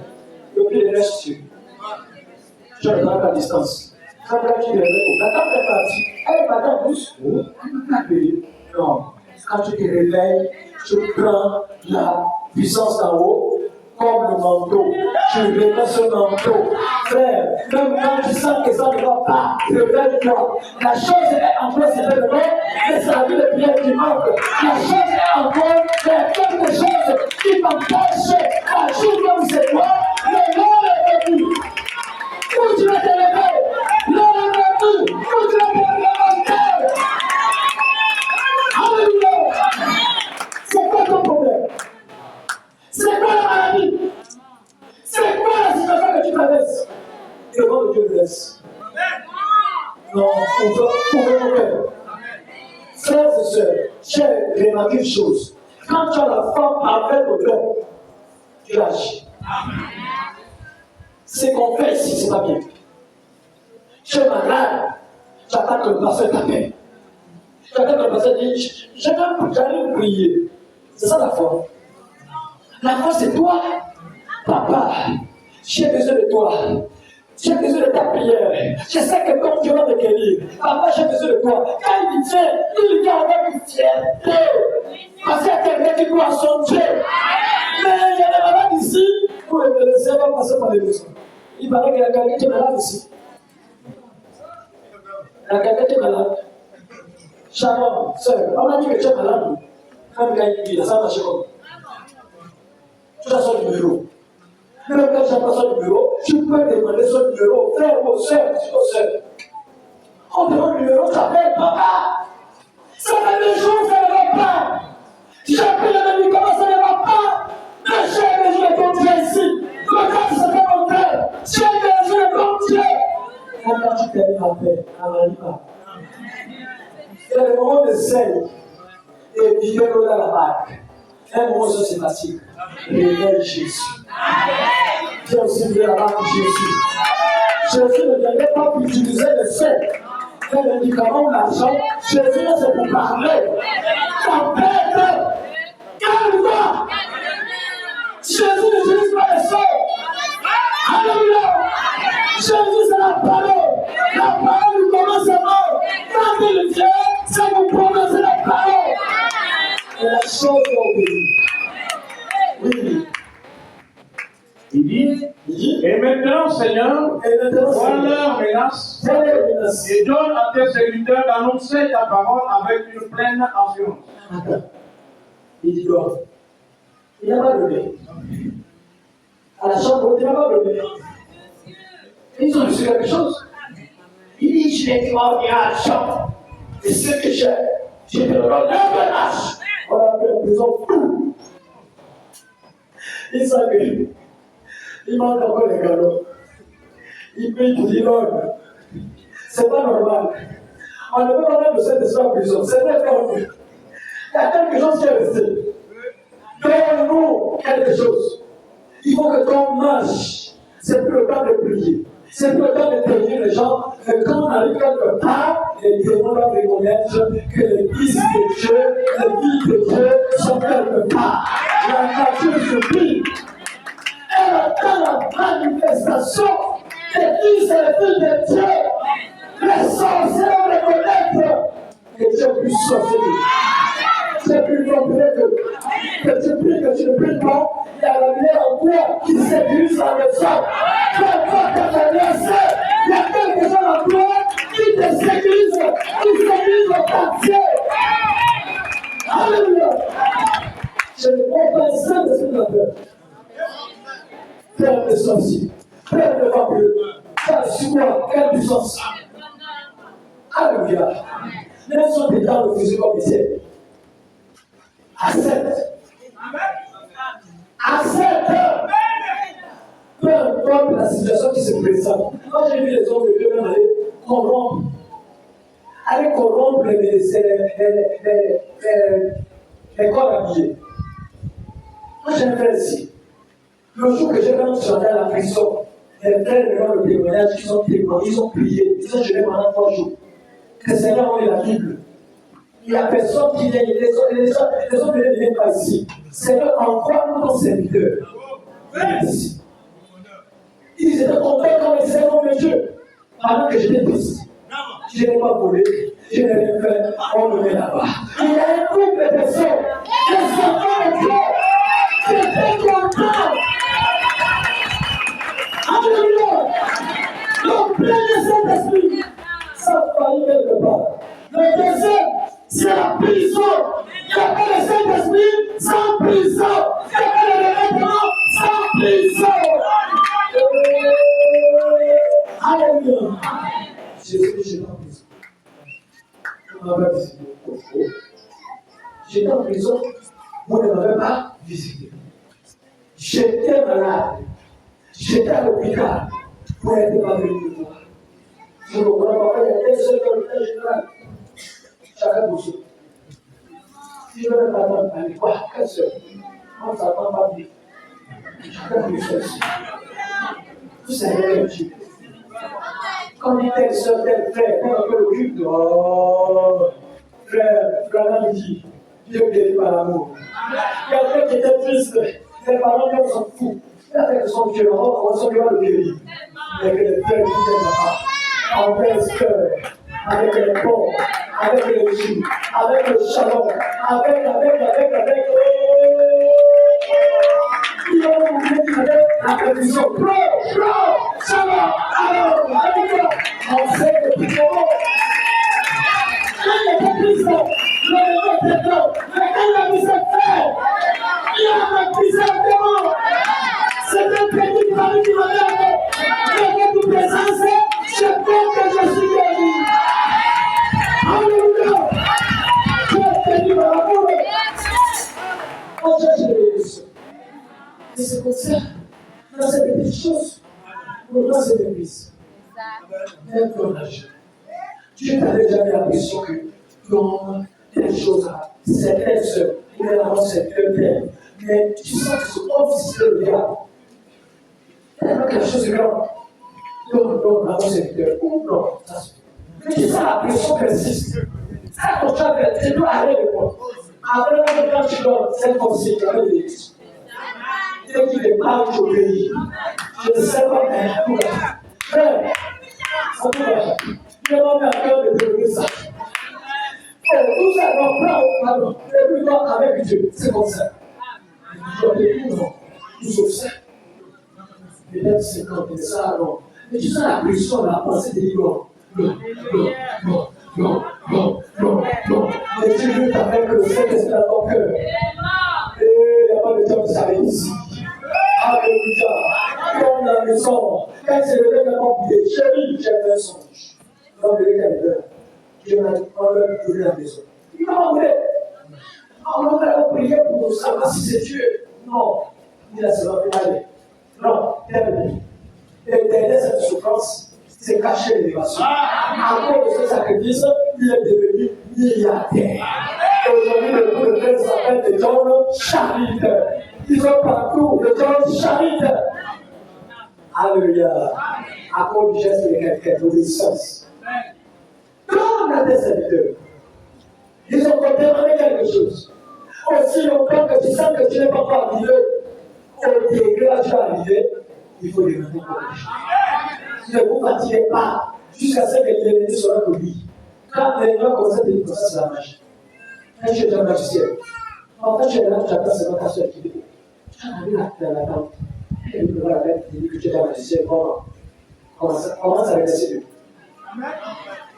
Speaker 1: Et puis le reste, tu es dans la distance. Quand tu te réveilles, la table est partie. Elle est partie en douce. Elle ne peut pas payer. Non. Quand tu te réveilles, tu prends la puissance d'en haut. Comme le manteau, tu remets ce manteau. Frère, même quand tu sens que ça ne va pas, réveille-toi. La chose est encore certainement, mais c'est la vie de prière qui manque. La chose est encore, il y a quelque chose qui m'empêche d'agir comme c'est toi. Le monde est venu. Où tu vas te lever? L'heure est venue. Où tu vas te lever? Alléluia. C'est quoi ton problème? C'est quoi la maladie? C'est quoi la situation que tu traverses? Devant le Dieu de laisse. Non, ouvrez mon cœur. Frères et sœurs, j'ai remarqué une chose. Quand tu as la femme avec le cœur, tu agis. Ce qu'on fait ici, c'est pas bien. Tu es malade, tu attends que le pasteur t'appelle. Tu attends que le pasteur dise, j'arrive prier. C'est ça la foi. La foi, c'est toi, papa. J'ai besoin de toi. J'ai besoin de ta prière. Je sais que comme Dieu va me guérir. Papa, j'ai besoin de toi. Quand il vient avec une fierté. Parce qu'il y a quelqu'un qui croit à son Dieu. Mais il y a des malades ici. Vous ne me laissez pas passer par les maisons. Il paraît qu'il y a quelqu'un qui est malade ici. Il y a quelqu'un qui est malade. Sharon, sœur, on a dit que tu es malade. Quand il y a ça marche comme. Tu as son numéro. Même quand tu n'as pas son numéro, tu peux demander son numéro, frère ou soeur, On demande le numéro, tu appelles papa. Ça fait des jours, ça ne va pas. J'ai pris le médicament, ça ne va pas. Mais j'ai besoin de ton Dieu ici. Le corps, c'est pas mon frère. J'ai besoin de ton Dieu. Même quand tu termines la paix, elle n'arrive pas. Il y a des moments de sel et vivre dans la barque. Un moment, ça c'est facile. Réveille Jésus. J'ai aussi vu la marque de Jésus. Jésus ne viendrait pas pour utiliser le sel, les médicaments ou l'argent. Jésus, c'est pour parler. Ton père, calme-toi. Jésus n'utilise pas le sel. Alléluia. Jésus, c'est la parole. La parole nous commence à mort. Quand il vient, c'est pour prononcer la parole. Et la chose est obéie. Oui.
Speaker 2: Il dit, et maintenant, Seigneur, vois leur menace et donne à tes serviteurs d'annoncer ta parole avec une pleine assurance.
Speaker 1: Il dit quoi? Il n'a pas donné. À la chambre, il n'a pas donné. Ils ont reçu quelque chose. Il dit, je vais te demander à la chambre. Et ce que j'ai, je te donne un menace. On a fait en prison tout. Il savait. Il manque encore les galops. Il peut dire non. C'est pas normal. On ne peut pas mettre le Saint-Esprit en prison. C'est très fort. Il y a quelque chose qui est resté. Donne-nous quelque chose. Il faut que ton marche. C'est plus le temps de prier. C'est plus le temps de tenir les gens. Mais quand on arrive quelque part, les démons doivent reconnaître que les fils de Dieu, les filles de Dieu sont quelque part. La nature s'oublie. Elle attend la manifestation des fils et les filles de Dieu. Les sorciers reconnaître que Dieu est plus sorcier. C'est plus complet que tu pries, que tu ne pries pas. Il y a la lumière en toi qui séduit la maison. Peu importe ta laissé, il y a quelque chose en toi qui te séduisent au quartier. Alléluia. Je ne comprends pas ça de ce que tu as fait. Père de sorcier, Père de vampire, Père de support, quelle puissance. Alléluia. Même si on est dans le physique officiel, accepte. Accepte. Peu importe la situation qui se présente. Quand j'ai vu les hommes de Dieu même aller corrompre allait corrompre les corps habillés. Moi, j'ai un frère ici. Le jour que j'ai mentionné à la prison, les frères me donnent le témoignage, ils ont témoigné, ils ont prié, ils ont jeûné pendant 3 jours. Le Seigneur a lu la Bible. Il n'y a personne qui vient, les autres ne viennent pas ici. Seigneur, envoie ton serviteur. Viens ici. Ils étaient contents quand ils disaient nom de Dieu. Pendant que j'étais triste. Je n'ai pas volé, je n'ai rien fait, on me met là-bas. Il y a un groupe de personnes, les enfants de Dieu, qui étaient contents. Alléluia. Le plein de Saint-Esprit, ça faillit quelque part. Le deuxième, c'est la prison. Il n'y a pas le Saint-Esprit sans prison. Il n'y a pas le revêtement sans prison. Alléluia. Jésus, j'étais en prison. On m'avait visité. J'étais en prison, vous ne m'avez pas visité. J'étais malade. J'étais à l'hôpital. Vous n'êtes pas venu me voir. Je ne comprends pas, il y a des seul dans le général. Chacun pour soi. Si je ne veux pas attendre, allez, quoi, quelle seule. On ne s'attend pas bien. Chacun pour soi ici. Vous savez, Dieu. Quand il telle soeur, tel frère, quand on peut le culte, oh, frère, me dit, Dieu guérit par l'amour. Quelqu'un qui était triste, les parents qui sont fous, il a fait son Dieu, on va le guérir. Mais que les frères qui viennent là-bas, envers ce cœur, avec les pauvres, avec les Juifs, avec le shalom, avec. Il va vous dire la prédiction. Bro, shalom, alors, on sait que tout le monde. Quand il y a des prisons, le démon est dedans. Mais quand il a mis cette terre, il a baptisé le démon. C'est un petit mari qui m'a dit, avec toute présence, je sais que je suis guéri. Alléluia. Je suis béni par l'amour. On cherche les bénédictions. Et c'est comme ça, dans ces petites choses, pour moi, c'est l'église. Même ton âge. Dieu t'a déjà mis l'impression que dans des choses, certaines sœurs, il y a dans certaines terres, mais tu sens que c'est officiel le diable. Il y a quelque chose de grand. Non, dans mon secteur, ou non. Mais tu sens la pression persiste. Ça, ton chat, tu dois arrêter de moi. Après, quand tu donnes cette consigne, tu as des élections. Dès qu'il est mal au pays, je ne sais pas, mais frère, en tout cas, il y a un cœur de développer ça. Tout ça, on prend au pardon, et puis toi, avec Dieu, c'est comme ça. Je dis non, tout sauf ça. Peut-être 50, mais ça, non. Mais tu sens la pression de la pensée de dire non. Et tu veux avec le Saint-Esprit dans ton cœur. Et il n'y a pas de temps qui s'arrête ici. Alléluia. Comme la maison, quand c'est le même oublié, j'ai fait un songe. L'homme de l'éternel, je m'en vais brûler la maison. Il m'a voulu. On va prier pour savoir si c'est Dieu. Non. Il a seulement aller. Non, terminé. L'éternel, cette souffrance, c'est caché l'élévation. À cause de ce sacrifice, il est devenu milliardaire. Aujourd'hui, le coup de frère s'appelle des John Charit. Ils sont partout, le John Charit. Alléluia. À cause du geste de quelqu'un, d'obéissance. Comme la des serviteurs, ils ont demandé quelque chose. Aussi longtemps que tu sens que tu n'es pas encore arrivé, au degré où tu vas arriver, il faut demander quelque chose. Ne vous fatiguez pas jusqu'à ce que l'ennemi soit pour lui. Quand l'ennemi commence à te dire que ça, c'est la magie. Quand tu es un magicien, en fait, tu es là, tu attends seulement ta soeur qui te dit. Tu as arrivé à la tente. Et il peut voir la bête, il dit que tu es un magicien. Commence avec les cellules.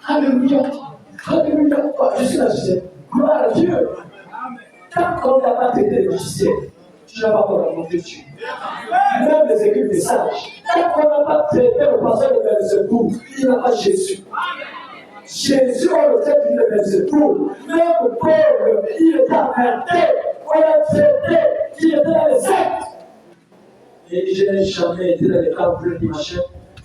Speaker 1: Alléluia. Alléluia. Je suis magicien. Gloire à Dieu. Quand on n'a pas traité le magicien, tu n'as pas encore rencontré Dieu. Même les équipes des sages. Quand on n'a pas traité le pasteur de Belzéboul, il n'a pas Jésus. Jésus, on le traite de Belzéboul. Même Paul, il était arrêté. On l'a traité. Il était dans les sectes. Et je n'ai jamais été dans les camps bleus du machin.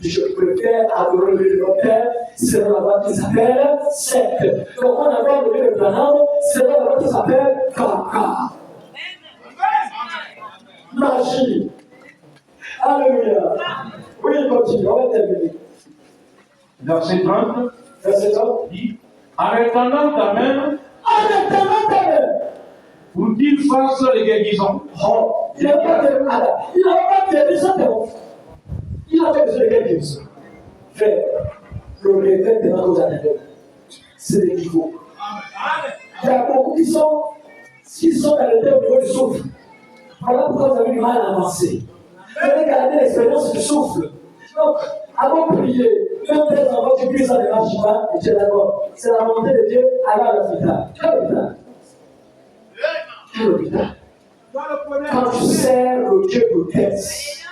Speaker 1: Je préfère adorer le Dieu de mon père, c'est dans la boîte qui s'appelle secte. Donc on adore le Dieu de Branham, c'est dans la boîte qui s'appelle Kaka. Magie. Alléluia. Oui, continue, on va terminer.
Speaker 2: Verset 30.
Speaker 1: Verset 30
Speaker 2: dit, en étendant ta main, pour qu'il fasse les guérisons.
Speaker 1: Oh, il n'a pas de guérison. Il n'a pas besoin de guérison. Frère, le réveil des mains aux années. C'est le niveau. Il y a beaucoup qui sont dans le niveau du souffle. Voilà pourquoi vous avez du mal à avancer. Vous avez gardé l'expérience du souffle. Donc, avant de prier, même des enfants qui prient ça ne marche pas, et tu es d'accord. C'est la volonté de Dieu, aller à l'hôpital. Quel hôpital? Quel hôpital? Quand tu sers le Dieu grotesque,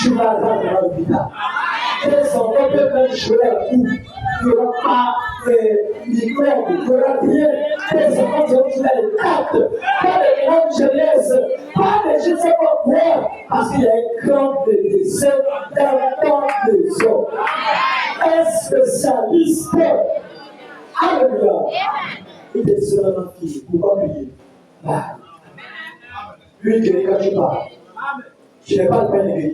Speaker 1: tu vas aller à l'hôpital. Tes enfants peuvent même jouer à la coupe. Il n'y aura pas de microbe, il n'y aura rien. Tes enfants seront jouer à l'étape. Pas de grande jeunesse, pas de je ne sais pas quoi. Parce qu'il y a un grand décès dans les hommes. Un spécialiste. Alléluia. Il est seulement fille. Pourquoi prier? Lui, il guérit quand tu parles. Tu n'es pas le pain de guérir.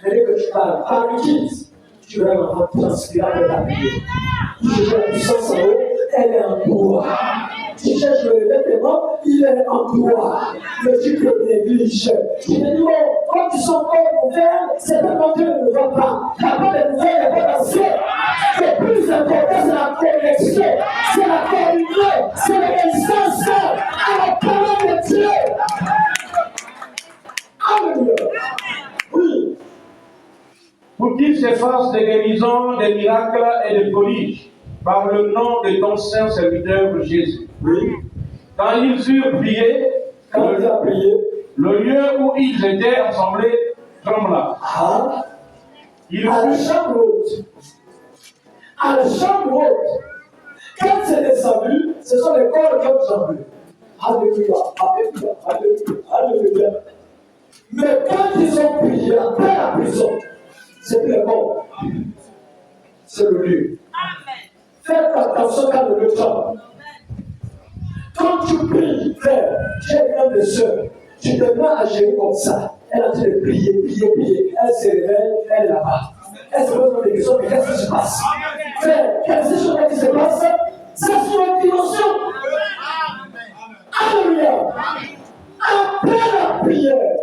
Speaker 1: Mais dès que tu parles, par le kit, tu verras l'enfant transpirer avec ta prière. Tu cherches la puissance en haut, elle est en toi. Tu cherches le revêtement, il est en toi. Mais tu te négliges. Tu te dis, bon, quand tu sens pas nouvelle, c'est tellement Dieu ne voit pas. Il n'y a pas de nouvelles, il n'y a pas d'ancienne. Le plus important, c'est la connexion, c'est la communion, c'est l'obéissance à la parole de Dieu. Alléluia. Oui.
Speaker 2: Pour qu'il s'efface des guérisons, des miracles et des prodiges, par le nom de ton saint serviteur Jésus.
Speaker 1: Oui.
Speaker 2: Quand ils eurent prié, le lieu où ils étaient assemblés trembla.
Speaker 1: Ah. À la chambre haute. À la chambre haute. Quand c'est descendu, ce sont les corps qui ont tremblé. Alléluia, alléluia, alléluia, alléluia. Mais quand ils ont prié après la prison, c'est plus le corps. C'est le lieu. Faites attention quand le lieu tremble. Quand tu pries, frère, j'ai une de soeur, tu te mets à gérer comme ça. Elle a en train de prier, prier, prier. Elle se réveille, elle est là-bas. Elle se pose des questions, mais qu'est-ce qui se passe? Frère, qu'est-ce qui se passe? C'est sur une dimension. Alléluia. Après la prière,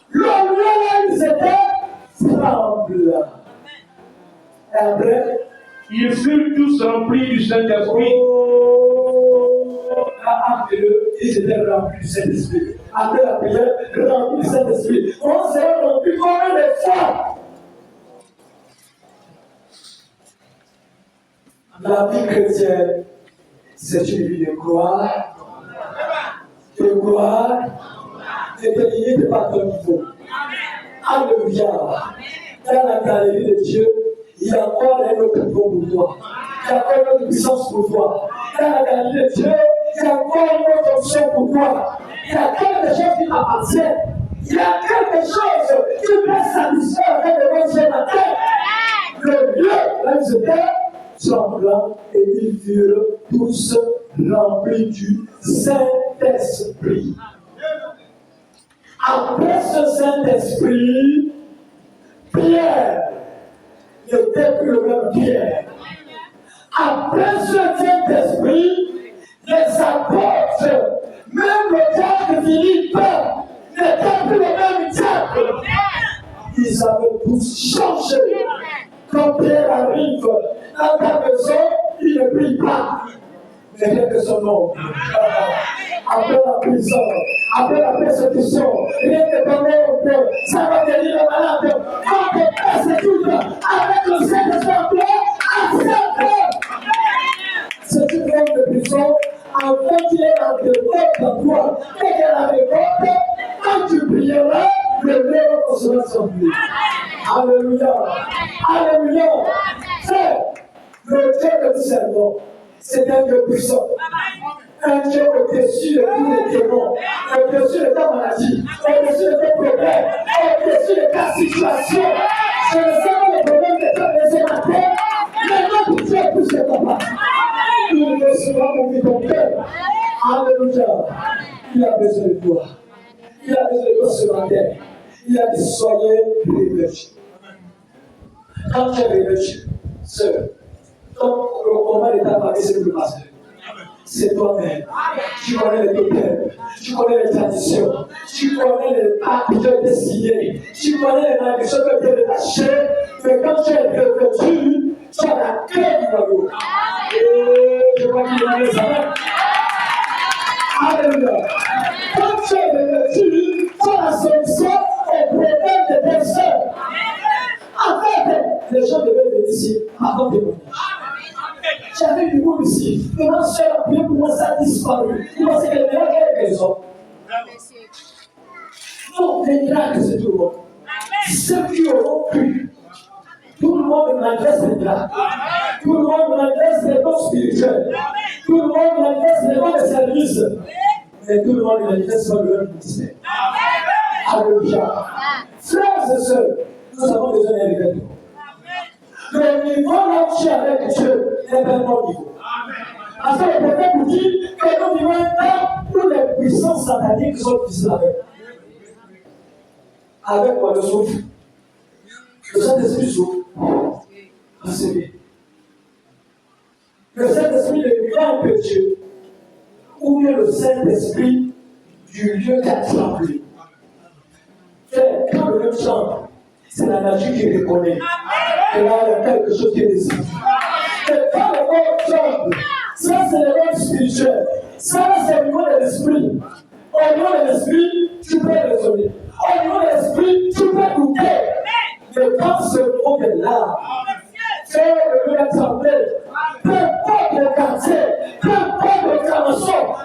Speaker 1: le lieu là où ils étaient trembla. Et après,
Speaker 2: ils furent tous remplis du Saint-Esprit.
Speaker 1: Après eux, ils étaient remplis du Saint-Esprit. Après la prière, remplis du Saint-Esprit. On s'est remplis combien de fois? La vie chrétienne, c'est une vie de gloire, et de limite par ton niveau. Alléluia. Dans la galerie de Dieu, il y a encore un autre niveau pour toi. Il y a encore une autre puissance pour toi. Dans la galerie de Dieu, il y a encore une autre option pour toi. Il y a quelque chose qui t'appartient. Il y a quelque chose qui peut satisfaire avec le monde ce matin. Le lieu, là, c'était tremblant et ils furent tous remplis du Saint-Esprit. Après ce Saint-Esprit, Pierre n'était plus le même Pierre. Après ce Saint-Esprit, les apôtres, même le diable Philippe, n'étaient plus le même diable. Ils avaient tous changé. Quand Pierre arrive dans ta maison, il ne prie pas. Mais rien que son nom. Après la prison, après la persécution, rien que ton nom, ça va guérir le malade. Quand tu persécutes avec le Saint-Esprit en toi, accepte. C'est une forme de prison. En fait, il est dans tes portes en toi. Dès qu'elle a les portes, quand tu prieras, le lieu sera semblé. Alléluia. Alléluia. C'est le Dieu que nous servons. C'est un Dieu puissant. Un Dieu au-dessus de tous les démons, au-dessus de ta maladie, au-dessus de tes problèmes, au-dessus de ta situation. Je ne sais pas les Alléluia. Il a besoin de toi. Il a besoin de toi ce matin. Il a dit soyez revêtus. Quand tu es revêtu, sœur, comment l'État va c'est le pasteur. C'est toi-même. Tu connais les docteurs, tu connais les traditions, tu connais les actes qui ont été signés, tu connais les malédictions qui ont été détachées, mais quand tu es revêtu, tu as la clé du royaume. Et je crois qu'il y a des amis. Alléluia. Quand tu es revêtu, tu as la solution au problème de tes soeurs. En fait, les gens devaient venir ici avant de venir. J'avais du monde ici. Maintenant, si elle a prié pour moi, ça a disparu. Vous pensez qu'elle est là, quelle raison? Non, les miracles, c'est tout le monde. Ceux qui auront cru, tout le monde manifeste les miracles. Tout le monde manifeste les dons spirituels. Tout le monde manifeste les dons de service. Mais tout le monde manifeste pas le ministère. Alléluia. Frères et sœurs, nous avons besoin d'un réveil. Le niveau là où tu es avec Dieu n'est pas un bon niveau. Parce que le prophète nous dit que nous vivons un temps où les puissances sataniques sont puissées avec quoi le souffle. Le Saint-Esprit souffle. Recevez. Le Saint-Esprit ne vient que Dieu. Ou bien le Saint-Esprit du lieu qui a tremblé. Quand le lieu tremble, c'est la nature qui reconnaît. Et là, il y a quelque chose qui est décidé. Et quand le corps tremble, ça c'est le monde spirituel. Ça c'est le niveau de l'esprit. Au niveau de l'esprit, tu peux raisonner. Au niveau de l'esprit, tu peux douter. Mais quand ce niveau est là, c'est le lieu d'assemblée. Peu importe le quartier, peu importe le carreau,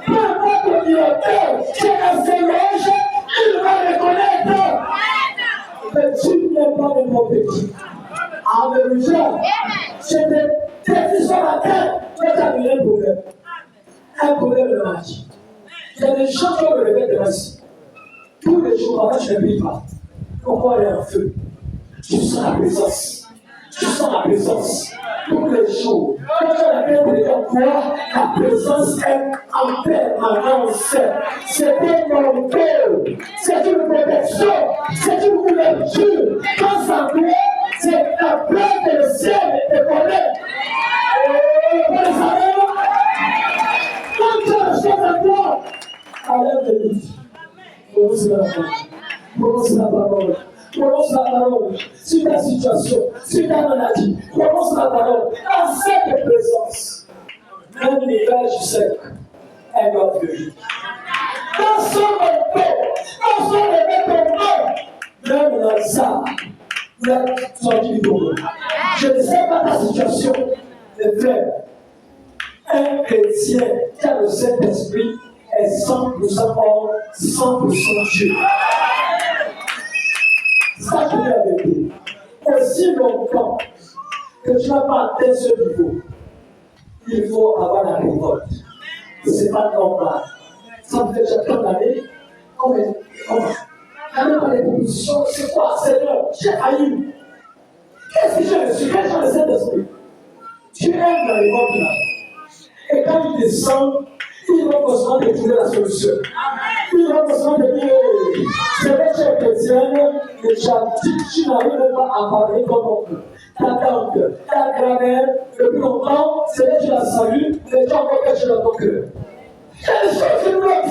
Speaker 1: peu importe le directeur, qui est dans ses loges, il va reconnaître. Mais tu n'es pas n'importe qui. Alléluia. J'ai des défis sur la terre. Tu as un problème. Un problème de maladie. Il y a des gens qui ont le réveil de la vie. Tous les jours, avant, tu ne brilles pas. Pourquoi aller en feu? Tu sens la présence. Tu sens la présence. Tous les jours. Quand tu as la paix de quoi, la présence est en permanence. C'est un monteur. C'est une protection. C'est une couverture. Quand ça vient, c'est la paix que le ciel te connaît. Quand tu as la chose à toi, enlève les luttes. Prononce la parole. Prononce la parole. Prononce la parole sur ta situation, sur ta maladie. Prononce la parole en cette présence. Même l'image sec, elle doit fleurir. Dans son repos, dans son revêtement, même Lazare, il a sorti du tombeau. Je ne sais pas ta situation, mais frère, un chrétien qui a le Saint-Esprit est 100% homme, 100% Dieu. Ça, je l'ai avec vous. Aussi longtemps que tu n'as pas atteint ce niveau, il faut avoir la révolte. Ce n'est pas normal. Ça me fait déjà tant d'années. Comment? Quand pas les propositions, c'est quoi, Seigneur? J'ai failli. Qu'est-ce que j'ai reçu? Quel genre de Saint-Esprit? Tu aimes la révolte là. Et quand il descend, il va forcément te trouver la solution. Il va forcément te dire, c'est vrai que tu es chrétienne, mais tu n'arrives pas à parler comme on peut. Ta tante, ta grand-mère, depuis longtemps, c'est vrai que tu la salues, mais tu as encore quelque chose dans ton cœur. Il y a des choses qui nous bloquent.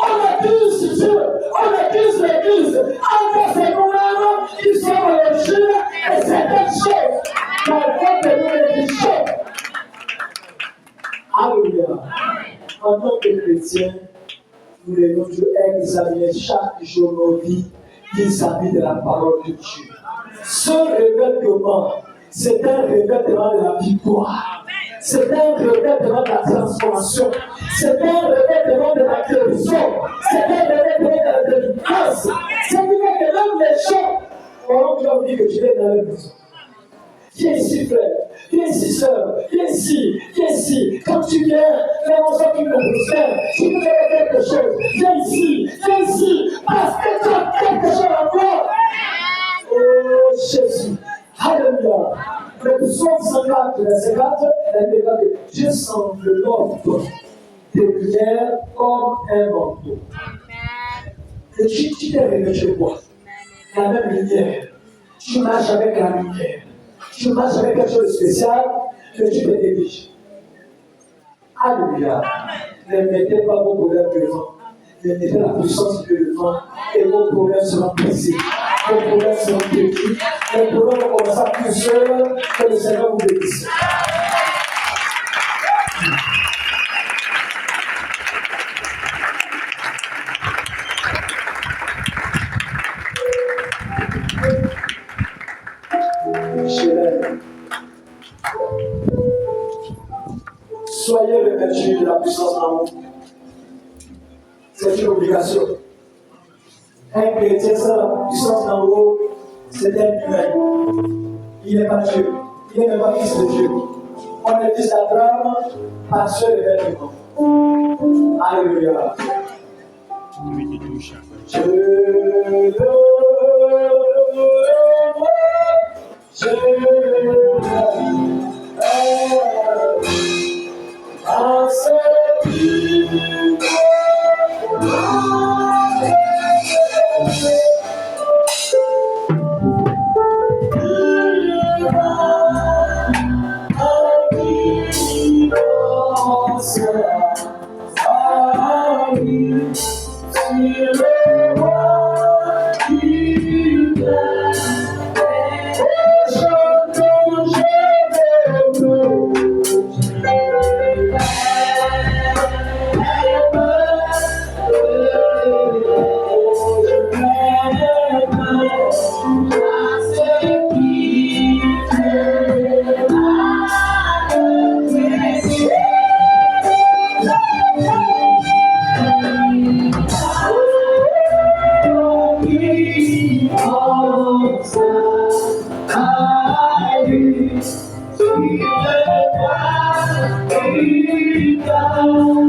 Speaker 1: On accuse Dieu, on accuse l'Église, entre ces mouvements qui sont dans le jeu et certaines choses. Parfois, de nous les choses. Alléluia. En tant que chrétiens, nous devons examiner chaque jour nos vies vis-à-vis de la parole de Dieu. Ce revêtement, c'est un revêtement de la victoire. C'est un revêtement de la transformation. C'est un revêtement de la guérison. C'est un revêtement de la délivrance. C'est dire que même les gens auront bien envie que tu viennes dans la maison. Viens ici, frère. Viens ici, sœur. Viens ici. Viens ici. Quand tu viens, fais-moi ça qui me concerne. Si tu fais quelque chose, viens ici. Viens ici. Parce que tu as quelque chose à voir. Oh, Jésus. Alléluia. Le psaume 4, verset 4, elle dit que Dieu s'enveloppe de lumière comme un manteau. Et tu t'es revêtu de quoi? La même lumière. Tu marches avec la lumière. Tu marches avec quelque chose de spécial que tu te diriges. Alléluia. Ne mettez pas vos problèmes devant. Ne mettez la puissance de Dieu devant et vos problèmes seront brisés. Vos problèmes seront détruits. Les problèmes vont commencer à plus seuls que le Seigneur vous bénisse. Soyez revêtus de la puissance en vous. C'est une obligation. Un chrétien sans la puissance en haut, c'est un humain. Il n'est pas Dieu. Il n'est même pas fils de Dieu. On est fils d'Abraham par ce événement. Alléluia.
Speaker 3: Down.